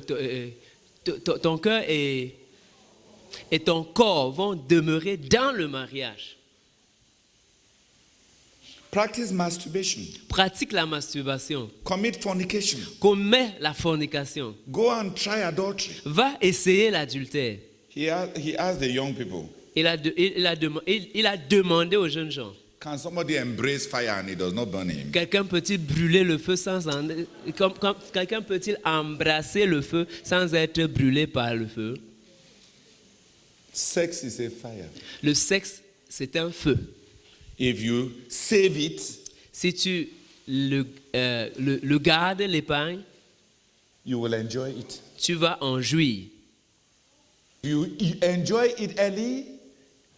cœur et ton corps vont demeurer dans le mariage. Practice masturbation. Pratique la masturbation. Commit fornication. Commets la fornication. Go and try adultery. Va essayer l'adultère. He asked the young people, Il a demandé aux jeunes gens, can somebody embrace fire and it does not burn him? quelqu'un peut-il brûler le feu quelqu'un peut-il embrasser le feu sans être brûlé par le feu? Sex is a fire. Le sexe, c'est un feu. If you save it, Si tu le gardes, l'épargne, you will enjoy it. tu vas en jouir. If you enjoy it early,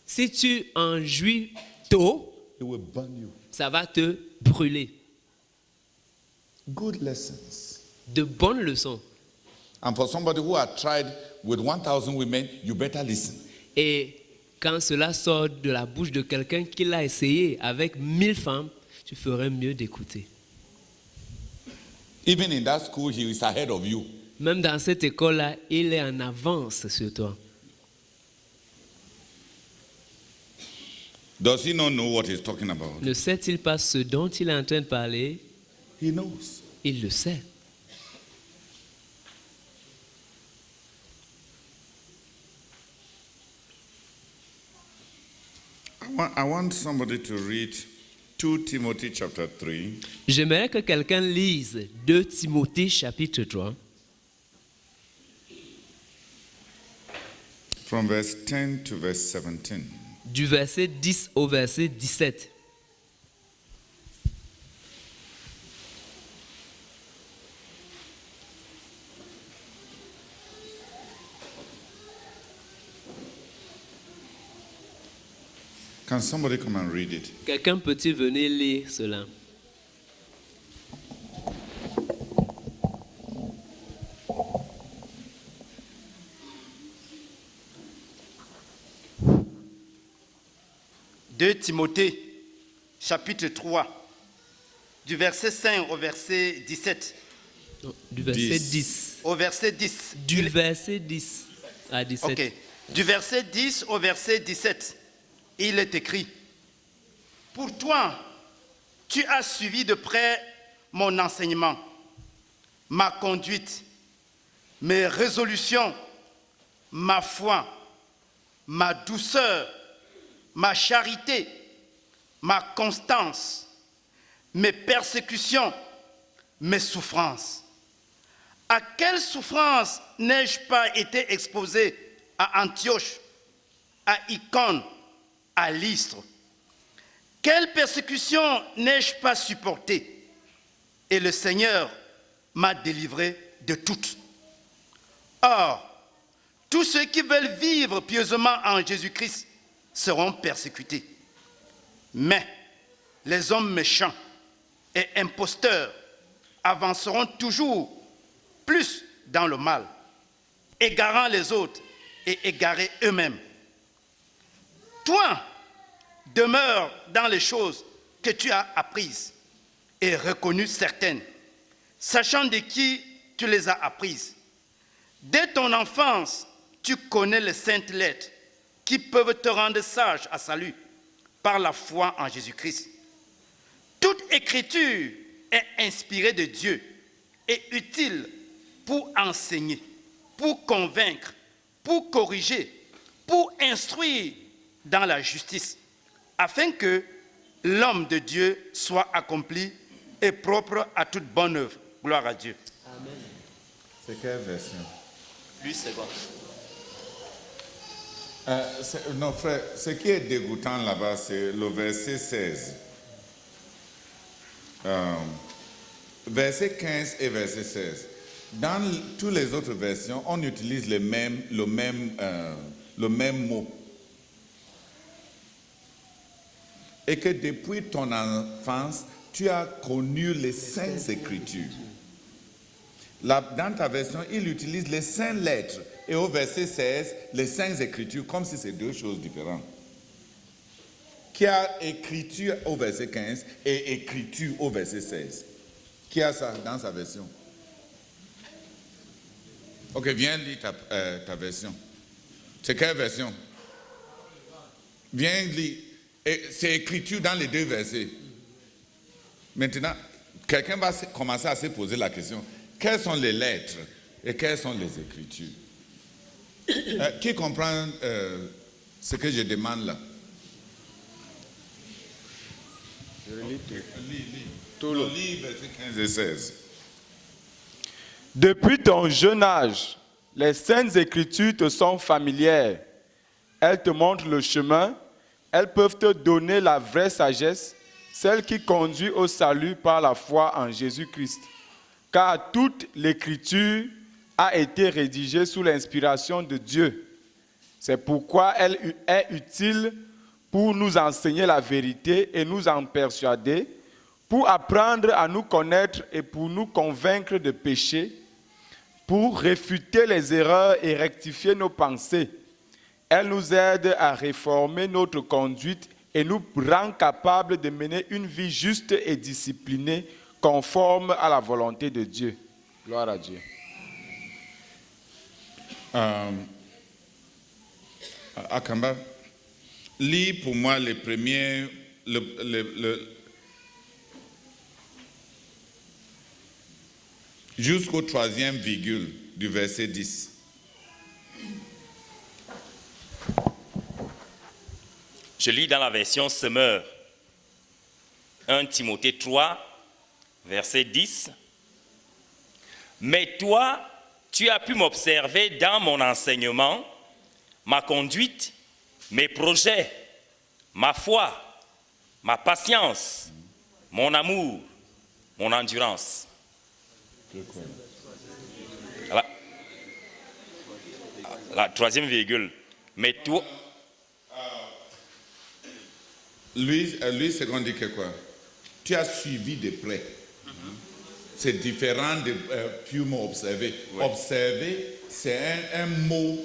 Si tu en jouis tôt, it will burn you. ça va te brûler. Good lessons. De bonnes leçons. And for somebody who had tried with 1,000 women, you better listen. Et quand cela sort de la bouche de quelqu'un qui l'a essayé avec 1000 femmes, tu ferais mieux d'écouter. Even in that school, he is ahead of you. Même dans cette école-là, il est en avance sur toi. Does he not know what he's talking about? Ne sait-il pas ce dont il est en train de parler? He knows. Il le sait. I want somebody to read 2 Timothy chapter 3. J'aimerais que quelqu'un lise 2 Timothée chapitre 3, from verse 10 to verse 17. du verset 10 au verset 17. Can somebody come and read it? Quelqu'un peut-il venir lire cela? « 2 Timothée, chapitre 3, du verset 5 au verset 17. Non, du verset 10. Au verset 10. Du verset 10 à 17. Ok. Du verset 10 au verset 17, il est écrit, « Pour toi, tu as suivi de près mon enseignement, ma conduite, mes résolutions, ma foi, ma douceur, ma charité, ma constance, mes persécutions, mes souffrances. À quelle souffrance n'ai-je pas été exposé à Antioche, à Icône, à Lystre? Quelle persécution n'ai-je pas supportée? Et le Seigneur m'a délivré de toutes. Or, tous ceux qui veulent vivre pieusement en Jésus-Christ seront persécutés. Mais les hommes méchants et imposteurs avanceront toujours plus dans le mal, égarant les autres et égarés eux-mêmes. Toi, demeure dans les choses que tu as apprises et reconnues certaines, sachant de qui tu les as apprises. Dès ton enfance, tu connais les saintes lettres qui peuvent te rendre sage à salut par la foi en Jésus-Christ. Toute écriture est inspirée de Dieu et utile pour enseigner, pour convaincre, pour corriger, pour instruire dans la justice, afin que l'homme de Dieu soit accompli et propre à toute bonne œuvre. Gloire à Dieu. Amen. C'est quelle version? Lui, c'est bon. Non, frère, ce qui est dégoûtant là-bas, c'est le verset 16. Verset 15 et verset 16. Dans toutes les autres versions, on utilise le même mot. Et que depuis ton enfance, tu as connu les saintes écritures. Là, dans ta version, il utilise les saintes lettres. Et au verset 16, les saintes écritures, comme si c'est deux choses différentes. Qui a écriture au verset 15 et écriture au verset 16? Qui a ça dans sa version? Ok, viens lire ta version. C'est quelle version? Viens lire. C'est écriture dans les deux versets. Maintenant, quelqu'un va commencer à se poser la question. Quelles sont les lettres et quelles sont les écritures? Qui comprend ce que je demande là? Je lis tout. Lis verset 15 et 16. Depuis ton jeune âge, les saintes écritures te sont familières. Elles te montrent le chemin. Elles peuvent te donner la vraie sagesse, celle qui conduit au salut par la foi en Jésus-Christ. Car toute l'écriture a été rédigée sous l'inspiration de Dieu. C'est pourquoi elle est utile pour nous enseigner la vérité et nous en persuader, pour apprendre à nous connaître et pour nous convaincre de péché, pour réfuter les erreurs et rectifier nos pensées. Elle nous aide à réformer notre conduite et nous rend capables de mener une vie juste et disciplinée, conforme à la volonté de Dieu. Gloire à Dieu. Akamba, lis pour moi les premiers, jusqu'au 3e virgule du verset 10. Je lis dans la version Semeur. 1 Timothée 3, verset 10. Mais toi, tu as pu m'observer dans mon enseignement, ma conduite, mes projets, ma foi, ma patience, mon amour, mon endurance. La 3e virgule. Mais toi... Lui, c'est qu'on dit que quoi? Tu as suivi de près. C'est différent de purement observer. Ouais. Observer, c'est un mot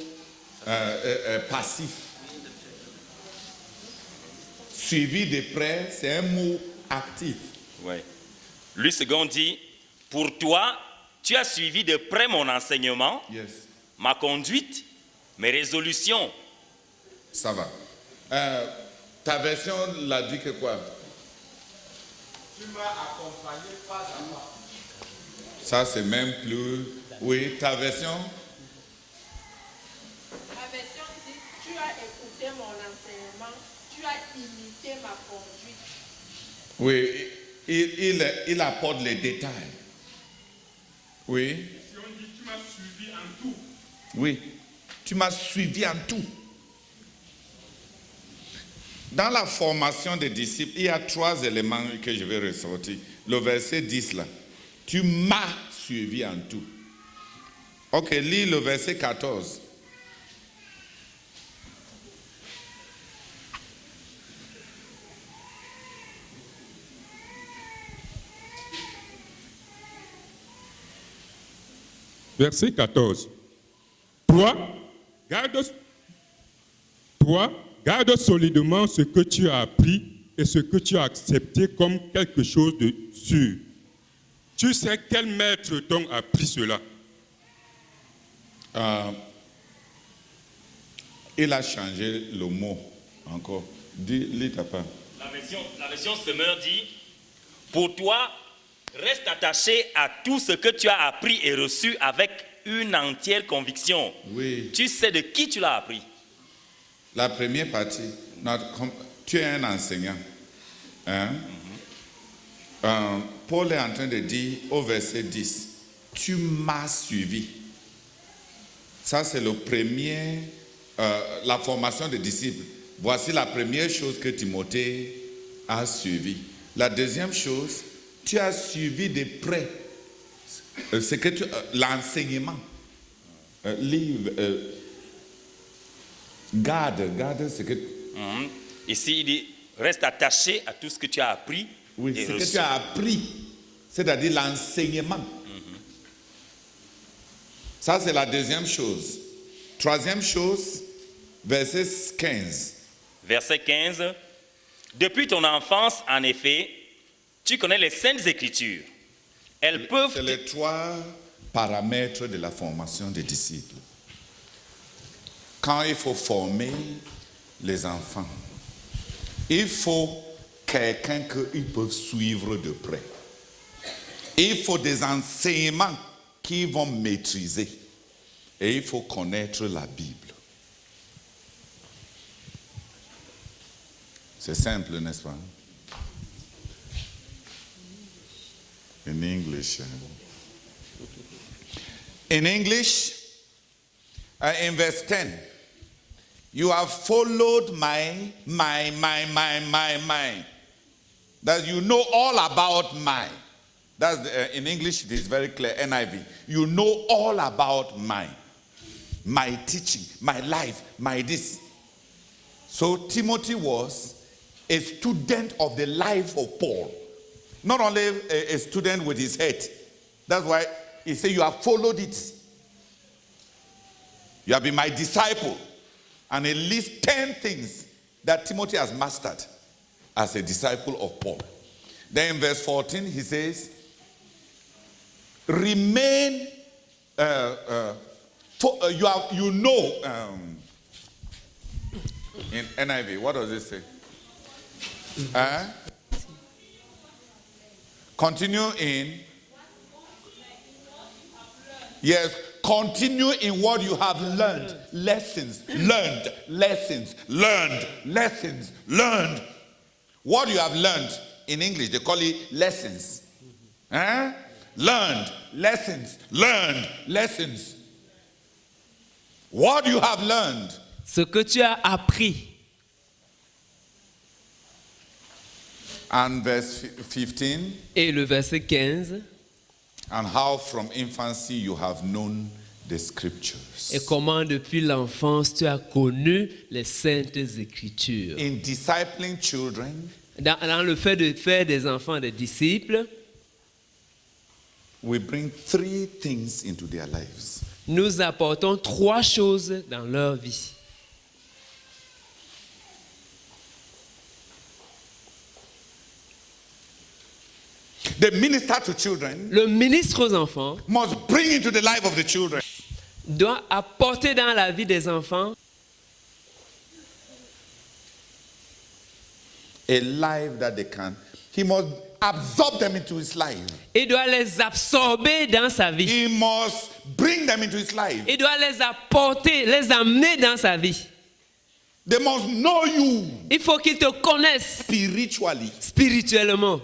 passif. Suivi de près, c'est un mot actif. Ouais. Lui, second dit, pour toi, tu as suivi de près mon enseignement, Yes. ma conduite, mes résolutions. Ça va. Ta version l'a dit que quoi? Tu m'as accompagné pas à pas. Ça, c'est même plus... Oui, ta version? Ma version dit, tu as écouté mon enseignement, tu as imité ma conduite. Oui, il apporte les détails. Oui. Si on dit, tu m'as suivi en tout. Oui, tu m'as suivi en tout. Dans la formation des disciples, il y a 3 éléments que je vais ressortir. Le verset 10 là. Tu m'as suivi en tout. Ok, lis le verset 14. Verset 14. Toi, garde solidement ce que tu as appris et ce que tu as accepté comme quelque chose de sûr. Tu sais quel maître t'ont appris cela? Il a changé le mot encore. Lis ta part. La version Semeur dit, pour toi, reste attaché à tout ce que tu as appris et reçu avec une entière conviction. Oui. Tu sais de qui tu l'as appris. La première partie, tu es un enseignant. Hein? Paul est en train de dire au verset 10, tu m'as suivi. Ça, c'est le premier, la formation des disciples. Voici la première chose que Timothée a suivi. La deuxième chose, tu as suivi de près l'enseignement. Garde ce que... Ici, il dit, reste attaché à tout ce que tu as appris. Oui, et ce reçu. que tu as appris, c'est-à-dire l'enseignement. Ça, c'est la deuxième chose. Troisième chose, verset 15. Verset 15. Depuis ton enfance, en effet, tu connais les saintes écritures. Elles peuvent... C'est les 3 paramètres de la formation des disciples. Quand il faut former les enfants, il faut quelqu'un qu'ils peuvent suivre de près. Il faut des enseignements qu'ils vont maîtriser. Et il faut connaître la Bible. C'est simple, n'est-ce pas? In English. In English, in verse 10, you have followed my. That you know all about mine. That's in English, it is very clear, NIV. You know all about mine. My teaching, my life, my this. So Timothy was a student of the life of Paul. Not only a student with his head. That's why he said, you have followed it. You have been my disciple. And at least 10 things that Timothy has mastered as a disciple of Paul. Then in verse 14, he says, remain, in NIV, what does it say? Continue in. Yes, continue in what you have learned. Lessons, learned, lessons, learned, lessons, learned. What you have learned, in English, they call it lessons. Learned, lessons, learned, lessons. What you have learned. Ce que tu as appris. And verse 15. Et le verset 15. And how from infancy you have known the scriptures. Et comment depuis l'enfance tu as connu les saintes écritures. In discipling children, dans le fait de faire des enfants des disciples, we bring 3 things into their lives. Nous apportons 3 choses dans leur vie. The minister to children, le ministre aux enfants, must bring into the life of the children doit apporter dans la vie des enfants a life that they can. He must absorb them into his life. Il doit les absorber dans sa vie. He must bring them into his life. Il doit les apporter, les amener dans sa vie. They must know you. Il faut qu'ils te connaissent spiritually. Spirituellement.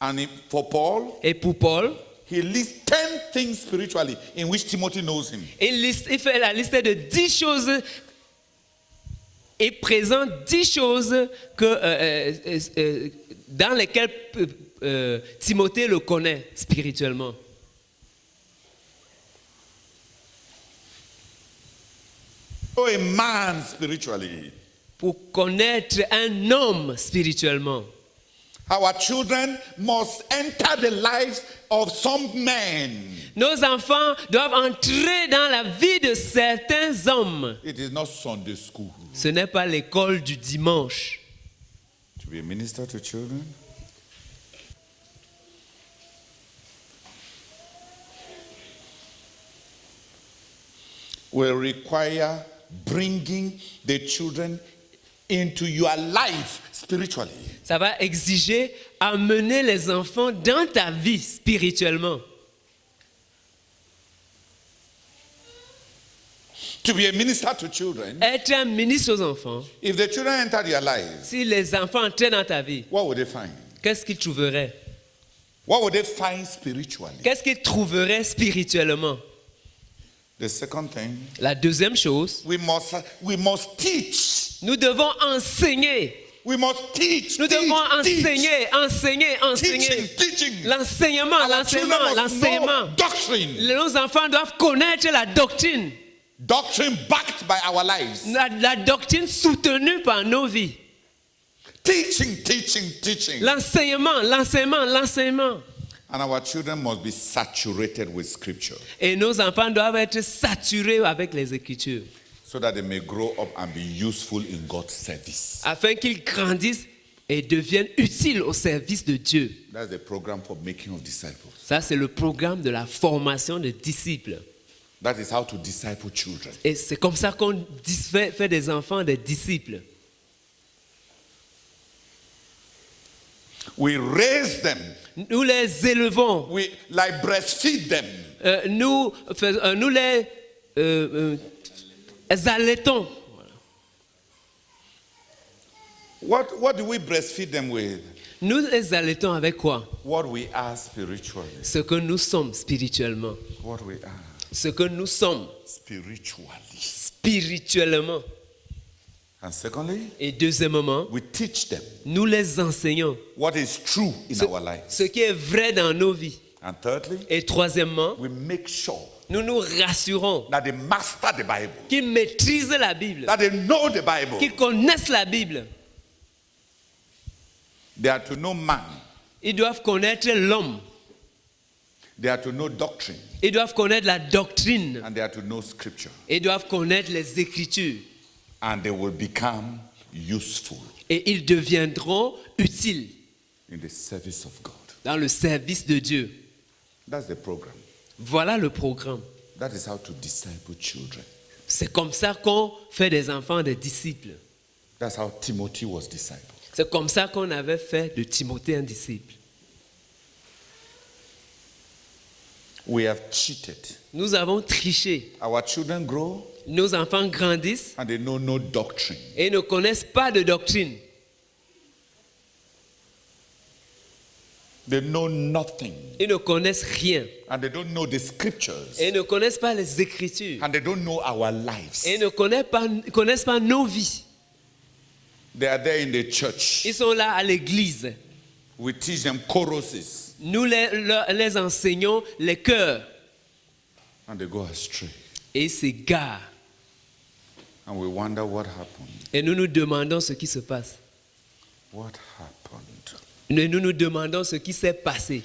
And for Paul, et pour Paul, he lists 10 things spiritually in which Timothy knows him. Il fait la liste de 10 choses il présente 10 choses dans lesquelles Timothée le connaît spirituellement. Oh, a man spiritually. Pour connaître un homme spirituellement. Our children must enter the lives of some men. Nos enfants doivent entrer dans la vie de certains hommes. It is not Sunday school. Ce n'est pas l'école du dimanche. To be a minister to children. Will require bringing the children into your life spiritually. Ça va exiger amener les enfants dans ta vie spirituellement. To be a minister to children. Être un ministre aux enfants. If the children enter your life, si les enfants entraient dans ta vie, what would they find? Qu'est-ce qu'ils trouveraient? What would they find spiritually? Qu'est-ce qu'ils trouveraient spirituellement? The second thing, la deuxième chose, we must teach. Nous devons enseigner. We must teach. Nous devons enseigner. Teaching. L'enseignement. Nos enfants doivent connaître la doctrine. Doctrine backed by our lives. La doctrine soutenue par nos vies. Teaching. L'enseignement. And our children must be saturated with scripture. Et nos enfants doivent être saturés avec les Écritures. So that they may grow up and be useful in God's service. Afin qu'ils grandissent et deviennent utiles au service de Dieu. That's the program for making of disciples. Ça, c'est le programme de la formation de disciples. That is how to disciple children. Et c'est comme ça qu'on fait des enfants des disciples. We raise them. Nous les élevons. We like breastfeed them. Nous les allaitons. What do we breastfeed them with? Nous les allaitons avec quoi? What we are spiritually. Ce que nous sommes spirituellement. What we are. Ce que nous sommes spirituellement. And secondly, et deuxièmement, we teach them. Nous les enseignons. What is true in our lives. Ce qui est vrai dans nos vies. And thirdly, et troisièmement, we make sure nous nous rassurons that they master the Bible. Qu'ils maîtrisent la Bible. That they know the Bible. Qu'ils connaissent la Bible. They are to know man. Ils doivent connaître l'homme. They are to know doctrine. Ils doivent connaître la doctrine. And they are to know scripture. Ils doivent connaître les Écritures. And they will become useful. Et ils deviendront utiles. In the service of God. Dans le service de Dieu. That's the program. Voilà le programme. That is how to disciple children. C'est comme ça qu'on fait des enfants des disciples. That's how Timothy was discipled. C'est comme ça qu'on avait fait de Timothée un disciple. We have cheated. Nous avons triché. Our children grow. Nos enfants grandissent. And they know no doctrine. Et ne connaissent pas de doctrine. They know nothing. Ils ne connaissent rien. And they don't know the scriptures. Et ils ne connaissent pas les Écritures. And they don't know our lives. Et ils ne connaissent pas nos vies. They are there in the church. Ils sont là à l'église. We teach them choruses. Nous les enseignons les chœurs. And they go astray. Et ils s'égarent. And we wonder what happened. Et nous nous demandons ce qui se passe. What happened? Et nous nous demandons ce qui s'est passé.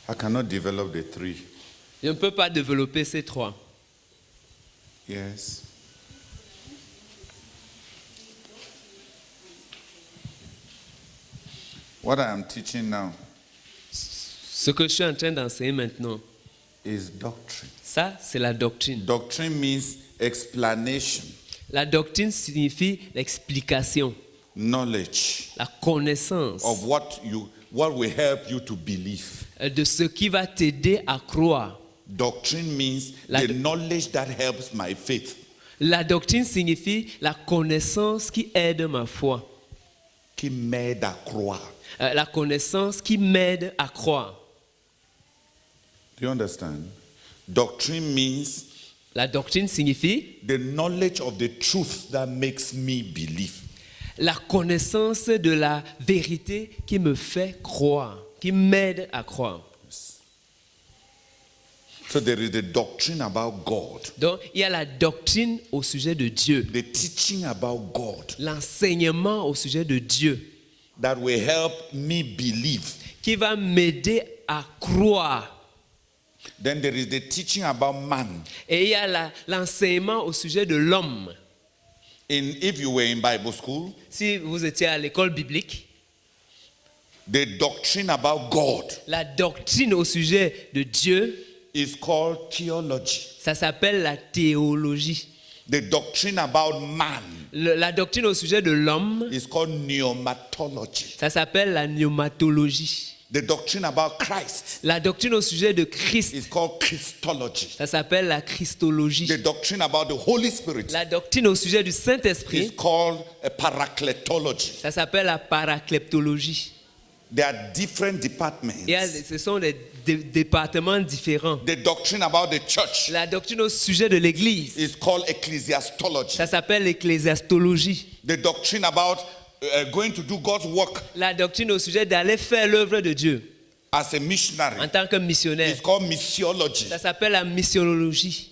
I cannot develop the three. Je ne peux pas développer ces trois. Yes. What I am teaching now Ce que je suis en train d'enseigner maintenant, is doctrine. Ça, c'est la doctrine. Doctrine means explanation. La doctrine signifie l'explication, knowledge, la connaissance of what will help you to believe. De ce qui va t'aider à croire. Doctrine means the knowledge that helps my faith. La doctrine signifie la connaissance qui aide ma foi. Qui m'aide à croire. La connaissance qui m'aide à croire. Do you understand? Doctrine means La doctrine signifie the knowledge of the truth that makes me believe. la connaissance de la vérité qui me fait croire, qui m'aide à croire. So there is the doctrine about God, Donc, il y a la doctrine au sujet de Dieu, the teaching about God l'enseignement au sujet de Dieu, that will help me believe. qui va m'aider à croire. Then there is the teaching about man. Et il y a l'enseignement au sujet de l'homme. If you were in Bible school, Si vous étiez à l'école biblique, the doctrine about God la doctrine au sujet de Dieu, is called theology. ça s'appelle la théologie. The doctrine about man La doctrine au sujet de l'homme, is called pneumatology. ça s'appelle la pneumatologie. The doctrine about Christ La doctrine au sujet de Christ, is called Christology. ça s'appelle la christologie. The doctrine about the Holy Spirit La doctrine au sujet du is Saint-Esprit, called a paracletology. ça s'appelle la paracleptologie. There are different departments. Ce sont des départements différents. The doctrine about the church La doctrine au sujet de l'Église, is called ecclesiastology. ça s'appelle l'ecclésiastologie. The doctrine about going to do God's work La doctrine au sujet d'aller faire l'œuvre de Dieu as a missionary en tant que missionnaire, is called missiology. ça s'appelle la missionologie.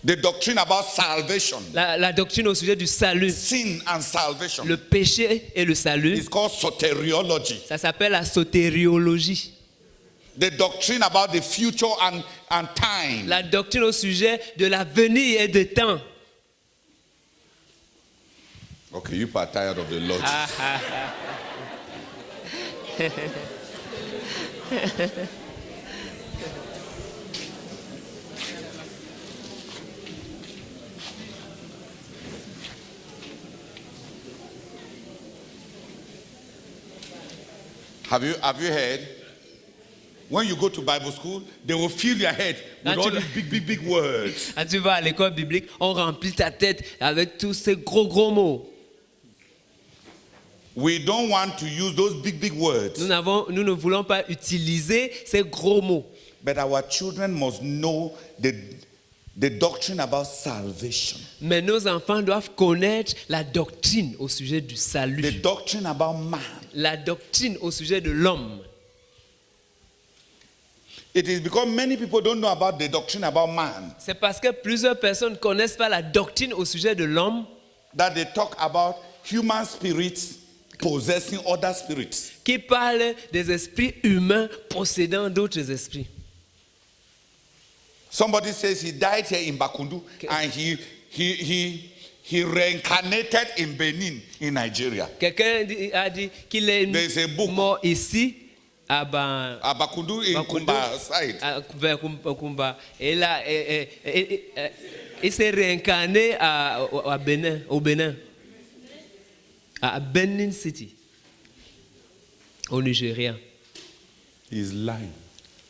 The doctrine about salvation, La doctrine au sujet du salut, sin and salvation, le péché et le salut, is called soteriology. ça s'appelle la sotériologie. The doctrine about the future and time La doctrine au sujet de l'avenir et de temps. Okay, you are tired of the logic. Have you heard? When you go to Bible school, they will fill your head with all these big words. Quand tu vas à l'école biblique, on remplit ta tête avec tous ces gros mots. We don't want to use those big words. Nous ne voulons pas utiliser ces gros mots. But our children must know the doctrine about salvation. Mais nos enfants doivent connaître la doctrine au sujet du salut. The doctrine about man. La doctrine au sujet de l'homme. It is because many people don't know about the doctrine about man C'est parce que plusieurs personnes ne connaissent pas la doctrine au sujet de l'homme that they talk about human spirits possessing other spirits. qui parlent des esprits humains possédant d'autres esprits. Somebody says he died here in Bakundu and he reincarnated in Benin in Nigeria. Quelqu'un a dit qu'il est There is a book. mort ici à Bakundu in Kumba side. vers Kumba. Et là, il s'est réincarné au Bénin, à Benin City, au Nigeria. He's lying.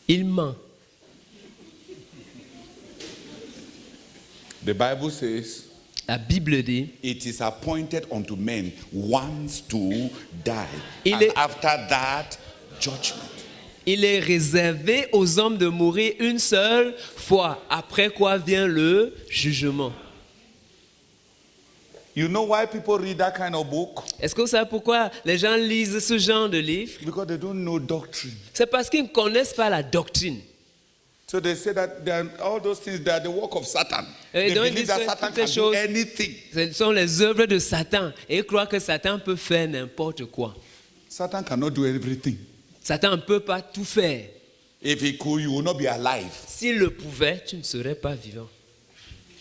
Il ment. The Bible says La Bible dit, it is appointed unto men once to die, Il and est- after that, judgment. il est réservé aux hommes de mourir une seule fois, après quoi vient le jugement. You know why people read that kind of book? Est-ce que vous savez pourquoi les gens lisent ce genre de livre? Because they don't know doctrine. C'est parce qu'ils ne connaissent pas la doctrine. So they say that all those things, they are the work of Satan. Et They donc, ils believe disent that que Satan toutes ces can do choses- anything. Ce sont les œuvres de Satan. Et ils croient que Satan peut faire n'importe quoi. Satan cannot do everything. Satan ne peut pas tout faire. If he could, you will not be alive. S'il le pouvait, tu ne serais pas vivant.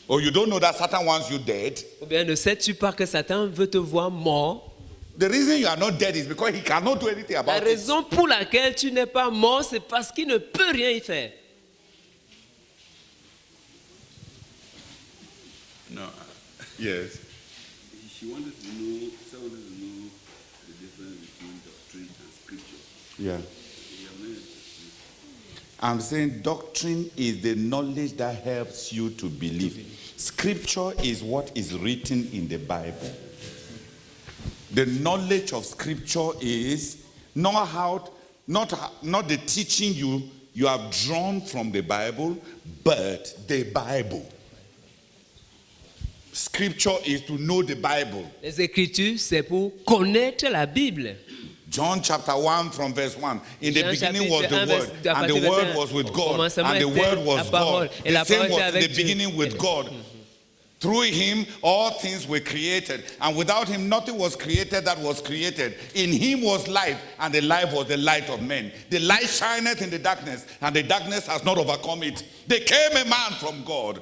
Or you don't know that Satan wants you dead. Ou bien ne sais-tu pas que Satan veut te voir mort? The reason you are not dead is because he cannot do anything La about it. raison pour laquelle tu n'es pas mort, c'est parce qu'il ne peut rien y faire. No. Yes. She wanted to know the difference between doctrine and scripture. Yeah. I'm saying doctrine is the knowledge that helps you to believe. Scripture is what is written in the Bible. The knowledge of scripture is know how not the teaching you have drawn from the Bible, but the Bible. Scripture is to know the Bible. Les Écritures, c'est pour connaître la Bible. John chapter 1 from verse 1. In the Jean beginning was chapitre the 1, Word, à and the partir Word verset was with un. Au God, commencement and the était Word was la parole, God. et la The same parole était was in avec the Dieu. beginning with God. Through him, all things were created, and without him, nothing was created that was created. In him was life, and the life was the light of men. The light shineth in the darkness, and the darkness has not overcome it. There came a man from God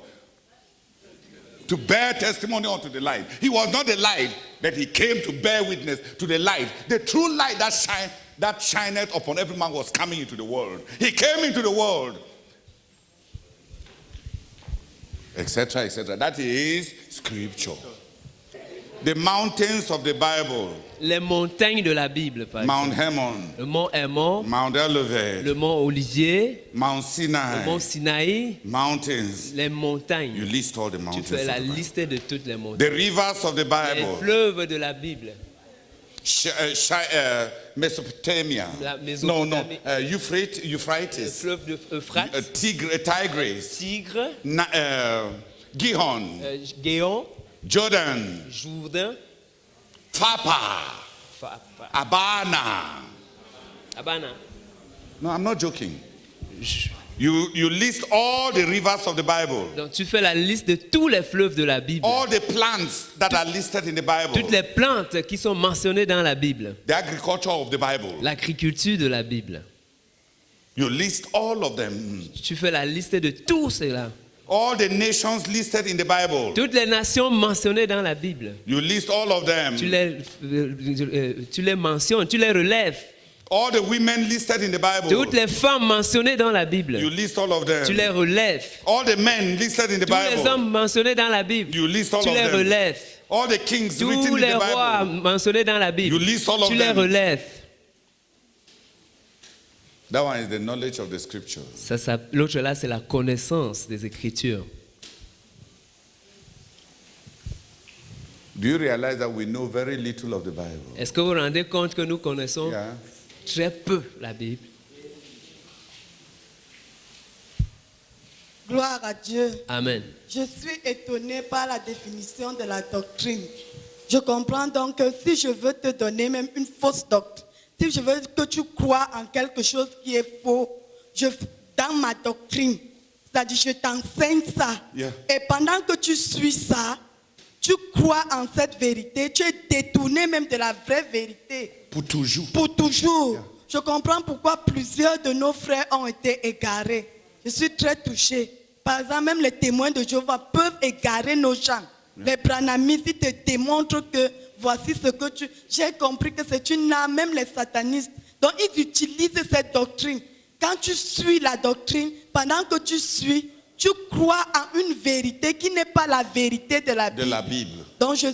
to bear testimony unto the light. He was not the light, but he came to bear witness to the light. The true light that shineth upon every man was coming into the world. He came into the world, etc., etc. That is scripture. The mountains of the Bible. Les montagnes de la Bible, par Mount exemple. Hermon, Le mont Hermon, Mount Olivet, le mont Olivier, Mount le Sinai, mont Sinaï, mountains. les montagnes. You list all the Tu mountains. fais of la the Bible. liste de toutes les montagnes. The rivers of the Les Bible. fleuves de la Bible. Mesopotamia. La No, Mésopotamie. Euphrates. Le fleuve de Euphrates, Tigris. Tigre, Gihon. Géon, Jordan. Jourdain, Papa. Abana. Abana. No, I'm not joking. You list all the rivers of the Bible. Donc tu fais la liste de tous les fleuves de la Bible. All the plants that are listed in the Bible. Toutes les plantes qui sont mentionnées dans la Bible. The agriculture of the Bible. L'agriculture de la Bible. You list all of them. Tu fais la liste de tout cela. All the nations listed in the Bible. Toutes les nations mentionnées dans la Bible. You list all of them. Tu les mentionnes, tu les relèves. All the women listed in the Bible. Toutes les femmes mentionnées dans la Bible. You list all of them. Tu les relèves. All the men listed in the Tous les Bible. hommes mentionnés dans la Bible. You list all Tu of les them. relèves. All the kings written Tous in les the rois Bible. mentionnés dans la Bible. You list all of Tu les them. relèves. That one is the knowledge of the scriptures. L'autre là, c'est la connaissance des Écritures. Do you realize that we know very little of the Bible? Est-ce que vous vous rendez compte que nous connaissons Yeah. très peu la Bible? Gloire à Dieu. Amen. Je suis étonnée par la définition de la doctrine. Je comprends donc que si je veux te donner même une fausse doctrine, si je veux que tu crois en quelque chose qui est faux, dans ma doctrine, c'est-à-dire je t'enseigne ça. Yeah. Et pendant que tu suis ça, tu crois en cette vérité, tu es détourné même de la vraie vérité. Pour toujours. Pour toujours. Yeah. Je comprends pourquoi plusieurs de nos frères ont été égarés. Je suis très touchée. Par exemple, même les témoins de Jéhovah peuvent égarer nos gens. Yeah. Les branhamistes, ils te démontrent que voici ce que tu... J'ai compris que c'est une âme, même les satanistes. Donc, ils utilisent cette doctrine. Quand tu suis la doctrine, pendant que tu suis, tu crois en une vérité qui n'est pas la vérité de la Bible. De la Bible. Donc, j'ai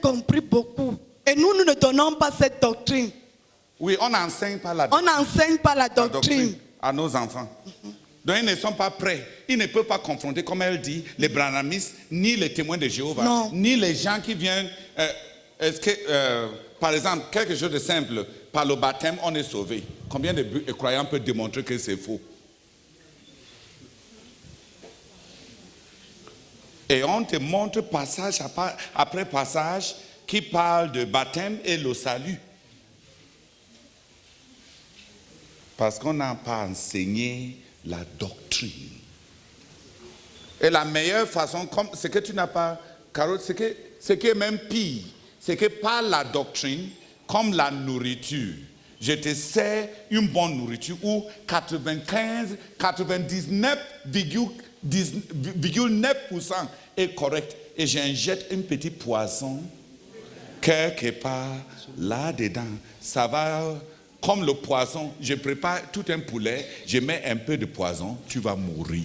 compris beaucoup. Et nous ne donnons pas cette doctrine. Oui, on n'enseigne pas la doctrine. On n'enseigne pas la doctrine à nos enfants. Donc ils ne sont pas prêts. Ils ne peuvent pas confronter, comme elle dit, les branhamistes, ni les témoins de Jéhovah, non. Ni les gens qui viennent. Est-ce que, par exemple, quelque chose de simple, par le baptême, on est sauvé. Combien de croyants peuvent démontrer que c'est faux? Et on te montre passage après passage qui parle de baptême et le salut. Parce qu'on n'a pas enseigné la doctrine. Et la meilleure façon, c'est que tu n'as pas, Carole, c'est que même pire, c'est que par la doctrine, comme la nourriture, je te sers une bonne nourriture où 99,9% est correct. Et j'injecte un petit poisson quelque part là-dedans. Ça va... Comme le poisson, je prépare tout un poulet, je mets un peu de poison, tu vas mourir.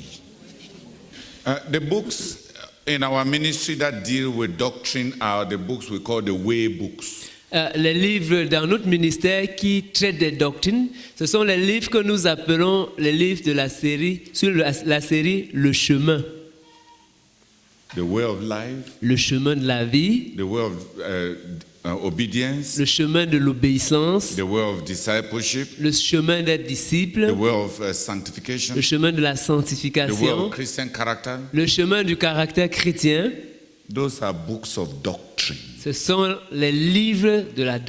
The books in our ministry that deal with doctrine are the books we call the way books. Les livres dans notre ministère qui traitent des doctrines, ce sont les livres que nous appelons les livres de la série, sur la série Le Chemin. The way of life. Le chemin de la vie. The way of obedience, le chemin de l'obéissance, the way of discipleship, le chemin d'être the disciple, way of sanctification, le chemin de la the way sanctification, of Christian character. le chemin du caractère chrétien. Those are books of doctrine. Ce sont les livres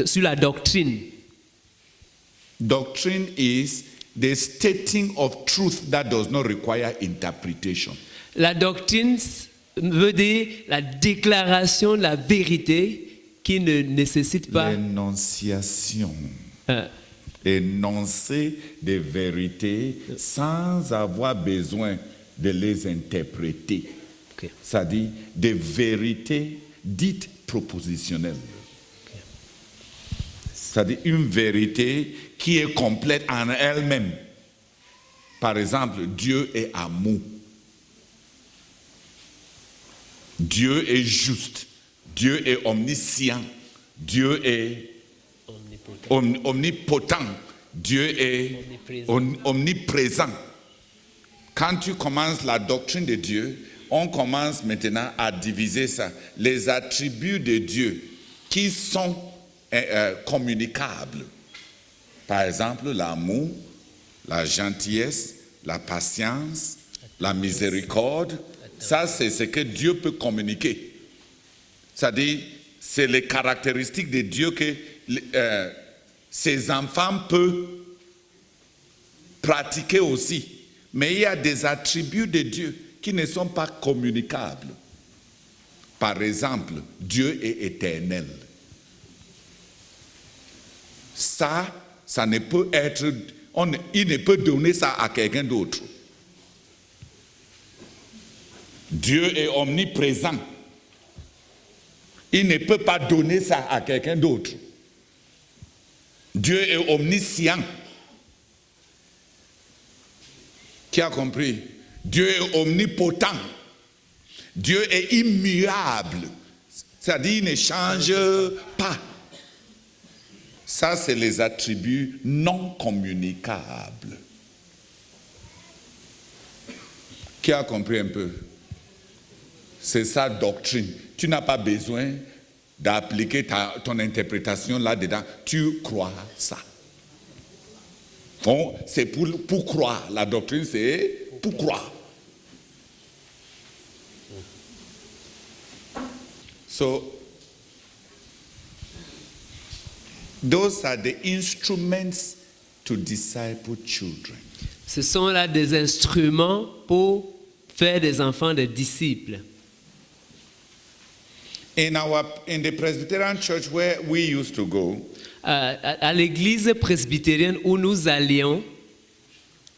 sur la doctrine. Doctrine is the stating of truth that does not require interpretation. La doctrine veut dire la déclaration de la vérité qui ne nécessite pas L'énonciation. euh, Énoncer des vérités sans avoir besoin de les interpréter. Ok. C'est-à-dire des vérités dites propositionnelles. C'est-à-dire une vérité qui est complète en elle-même. Par exemple, Dieu est amour. Dieu est juste. Dieu est omniscient. Dieu est omnipotent. Dieu est omniprésent. Quand tu commences la doctrine de Dieu, on commence maintenant à diviser ça. Les attributs de Dieu qui sont communicables. Par exemple, l'amour, la gentillesse, la patience, la miséricorde. Ça, c'est ce que Dieu peut communiquer. C'est-à-dire, c'est les caractéristiques de Dieu que ses enfants peuvent pratiquer aussi. Mais il y a des attributs de Dieu qui ne sont pas communicables. Par exemple, Dieu est éternel. Ça ne peut être, il ne peut donner ça à quelqu'un d'autre. Dieu est omniprésent. Il ne peut pas donner ça à quelqu'un d'autre. Dieu est omniscient. Qui a compris? Dieu est omnipotent. Dieu est immuable. C'est-à-dire il ne change pas. Ça, c'est les attributs non communicables. Qui a compris un peu? C'est sa doctrine. Tu n'as pas besoin d'appliquer ton interprétation là-dedans. Tu crois ça. Bon, c'est pour croire. La doctrine, c'est pour croire. So, those are the instruments to disciple children. Ce sont là des instruments pour faire des enfants des disciples. In the Presbyterian church where we used to go, À l'église presbytérienne où nous allions,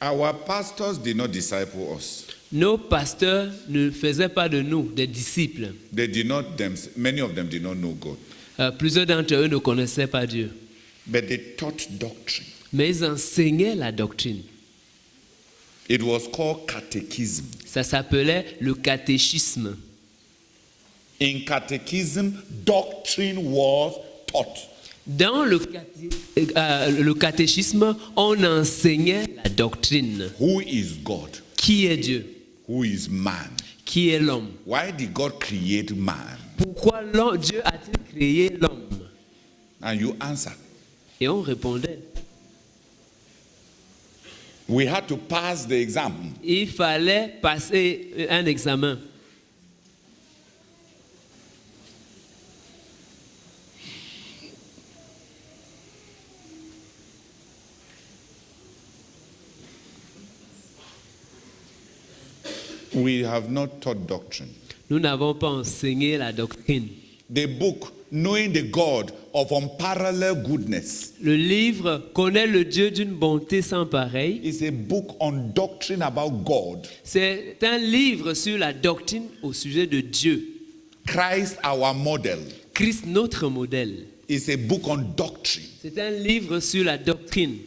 our pastors did not disciple us. nos pasteurs ne faisaient pas de nous des disciples. They did not many of them did not know God. Plusieurs d'entre eux ne connaissaient pas Dieu. But they taught doctrine. Mais ils enseignaient la doctrine. It was called catechism. Ça s'appelait le catéchisme. In catechism, doctrine was taught. Dans le catéchisme, on enseignait la doctrine. Who is God? Qui est Dieu? Who is man? Qui est l'homme? Why did God create man? Pourquoi Dieu a-t-il créé l'homme? And you answer. Et on répondait. We had to pass the exam. Il fallait passer un examen. We have not taught doctrine. Nous n'avons pas enseigné la doctrine. The book, Knowing the God of Unparalleled Goodness, Le livre Connaît le Dieu d'une bonté sans pareille. is a book on doctrine about God. C'est un livre sur la doctrine au sujet de Dieu. Christ, our model, Christ, notre modèle. is a book on doctrine. C'est un livre sur la doctrine.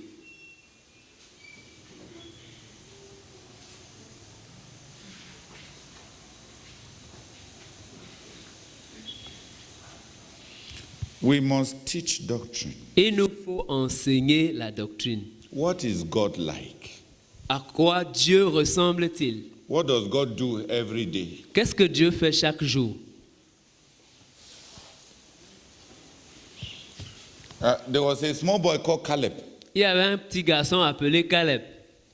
We must teach doctrine. Il nous faut enseigner la doctrine. What is God like? À quoi Dieu ressemble-t-il? What does God do every day? Qu'est-ce que Dieu fait chaque jour? There was a small boy called Caleb. Il y avait un petit garçon appelé Caleb.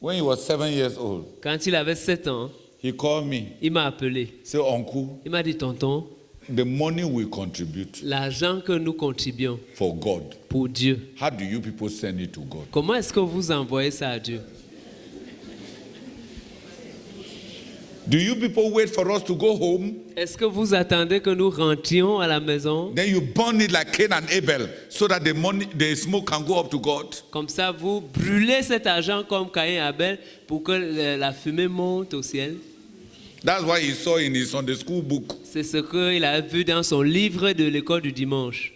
When he was 7 years old, Quand il avait 7 ans, he called me. il m'a appelé. Say, Uncle, Il m'a dit, tonton, the money we contribute l'argent que nous contribuons for God, pour Dieu, how do you people send it to God? comment est-ce que vous envoyez ça à Dieu? Do you people wait for us to go home? Est-ce que vous attendez que nous rentrions à la maison? Then you burn it like Cain and Abel so that the money, the smoke can go up to God? Comme ça, vous brûlez cet argent comme Caïn et Abel pour que la fumée monte au ciel. That's why he saw in his Sunday school book. C'est ce qu'il a vu dans son livre de l'école du dimanche.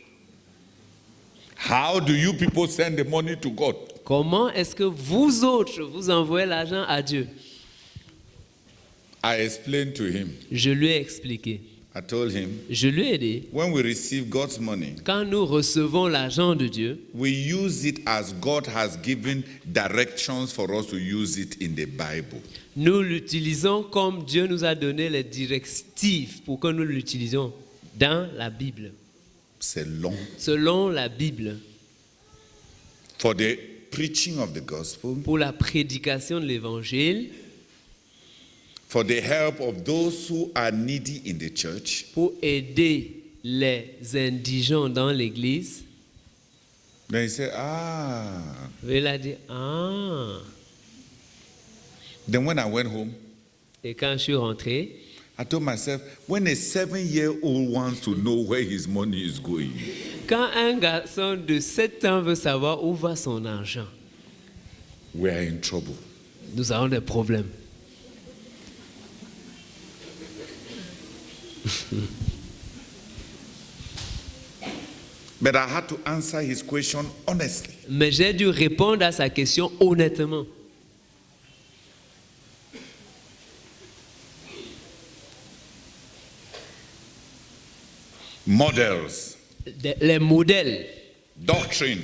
How do you people send the money to God? Comment est-ce que vous autres, vous envoyez l'argent à Dieu? I explained to him. Je lui ai expliqué. I told him, Je lui ai dit, when we receive God's money, quand nous recevons l'argent de Dieu, we use it as God has given directions for us to use it in the Bible. nous l'utilisons comme Dieu nous a donné les directives pour que nous l'utilisions dans la Bible. C'est long. Selon la Bible, For the preaching of the gospel, pour la prédication de l'évangile, for the help of those who are needy in the church, pour aider les indigents dans l'église. then he said, Il a dit, ah. Then when I went home, Et quand je suis rentré, I told myself, when a 7-year-old wants to know where his money is going, quand un garçon de 7 ans veut savoir où va son argent, we are in trouble. nous avons des problèmes. But I had to answer his question honestly. Mais j'ai dû répondre à sa question honnêtement. Models, Les modèles, doctrine,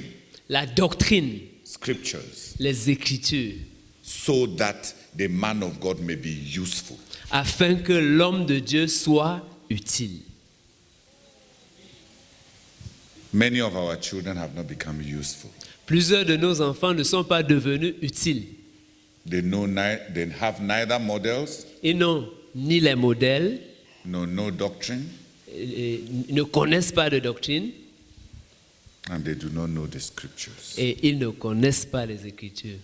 la doctrine, scriptures, les écritures, so that the man of God may be useful. afin que l'homme de Dieu soit utile. Many of our children have not become useful. Plusieurs de nos enfants ne sont pas devenus utiles. They have neither models, Ils n'ont ni les modèles, no doctrine, ils ne connaissent pas de doctrine and they do not know the scriptures. et ils ne connaissent pas les Écritures.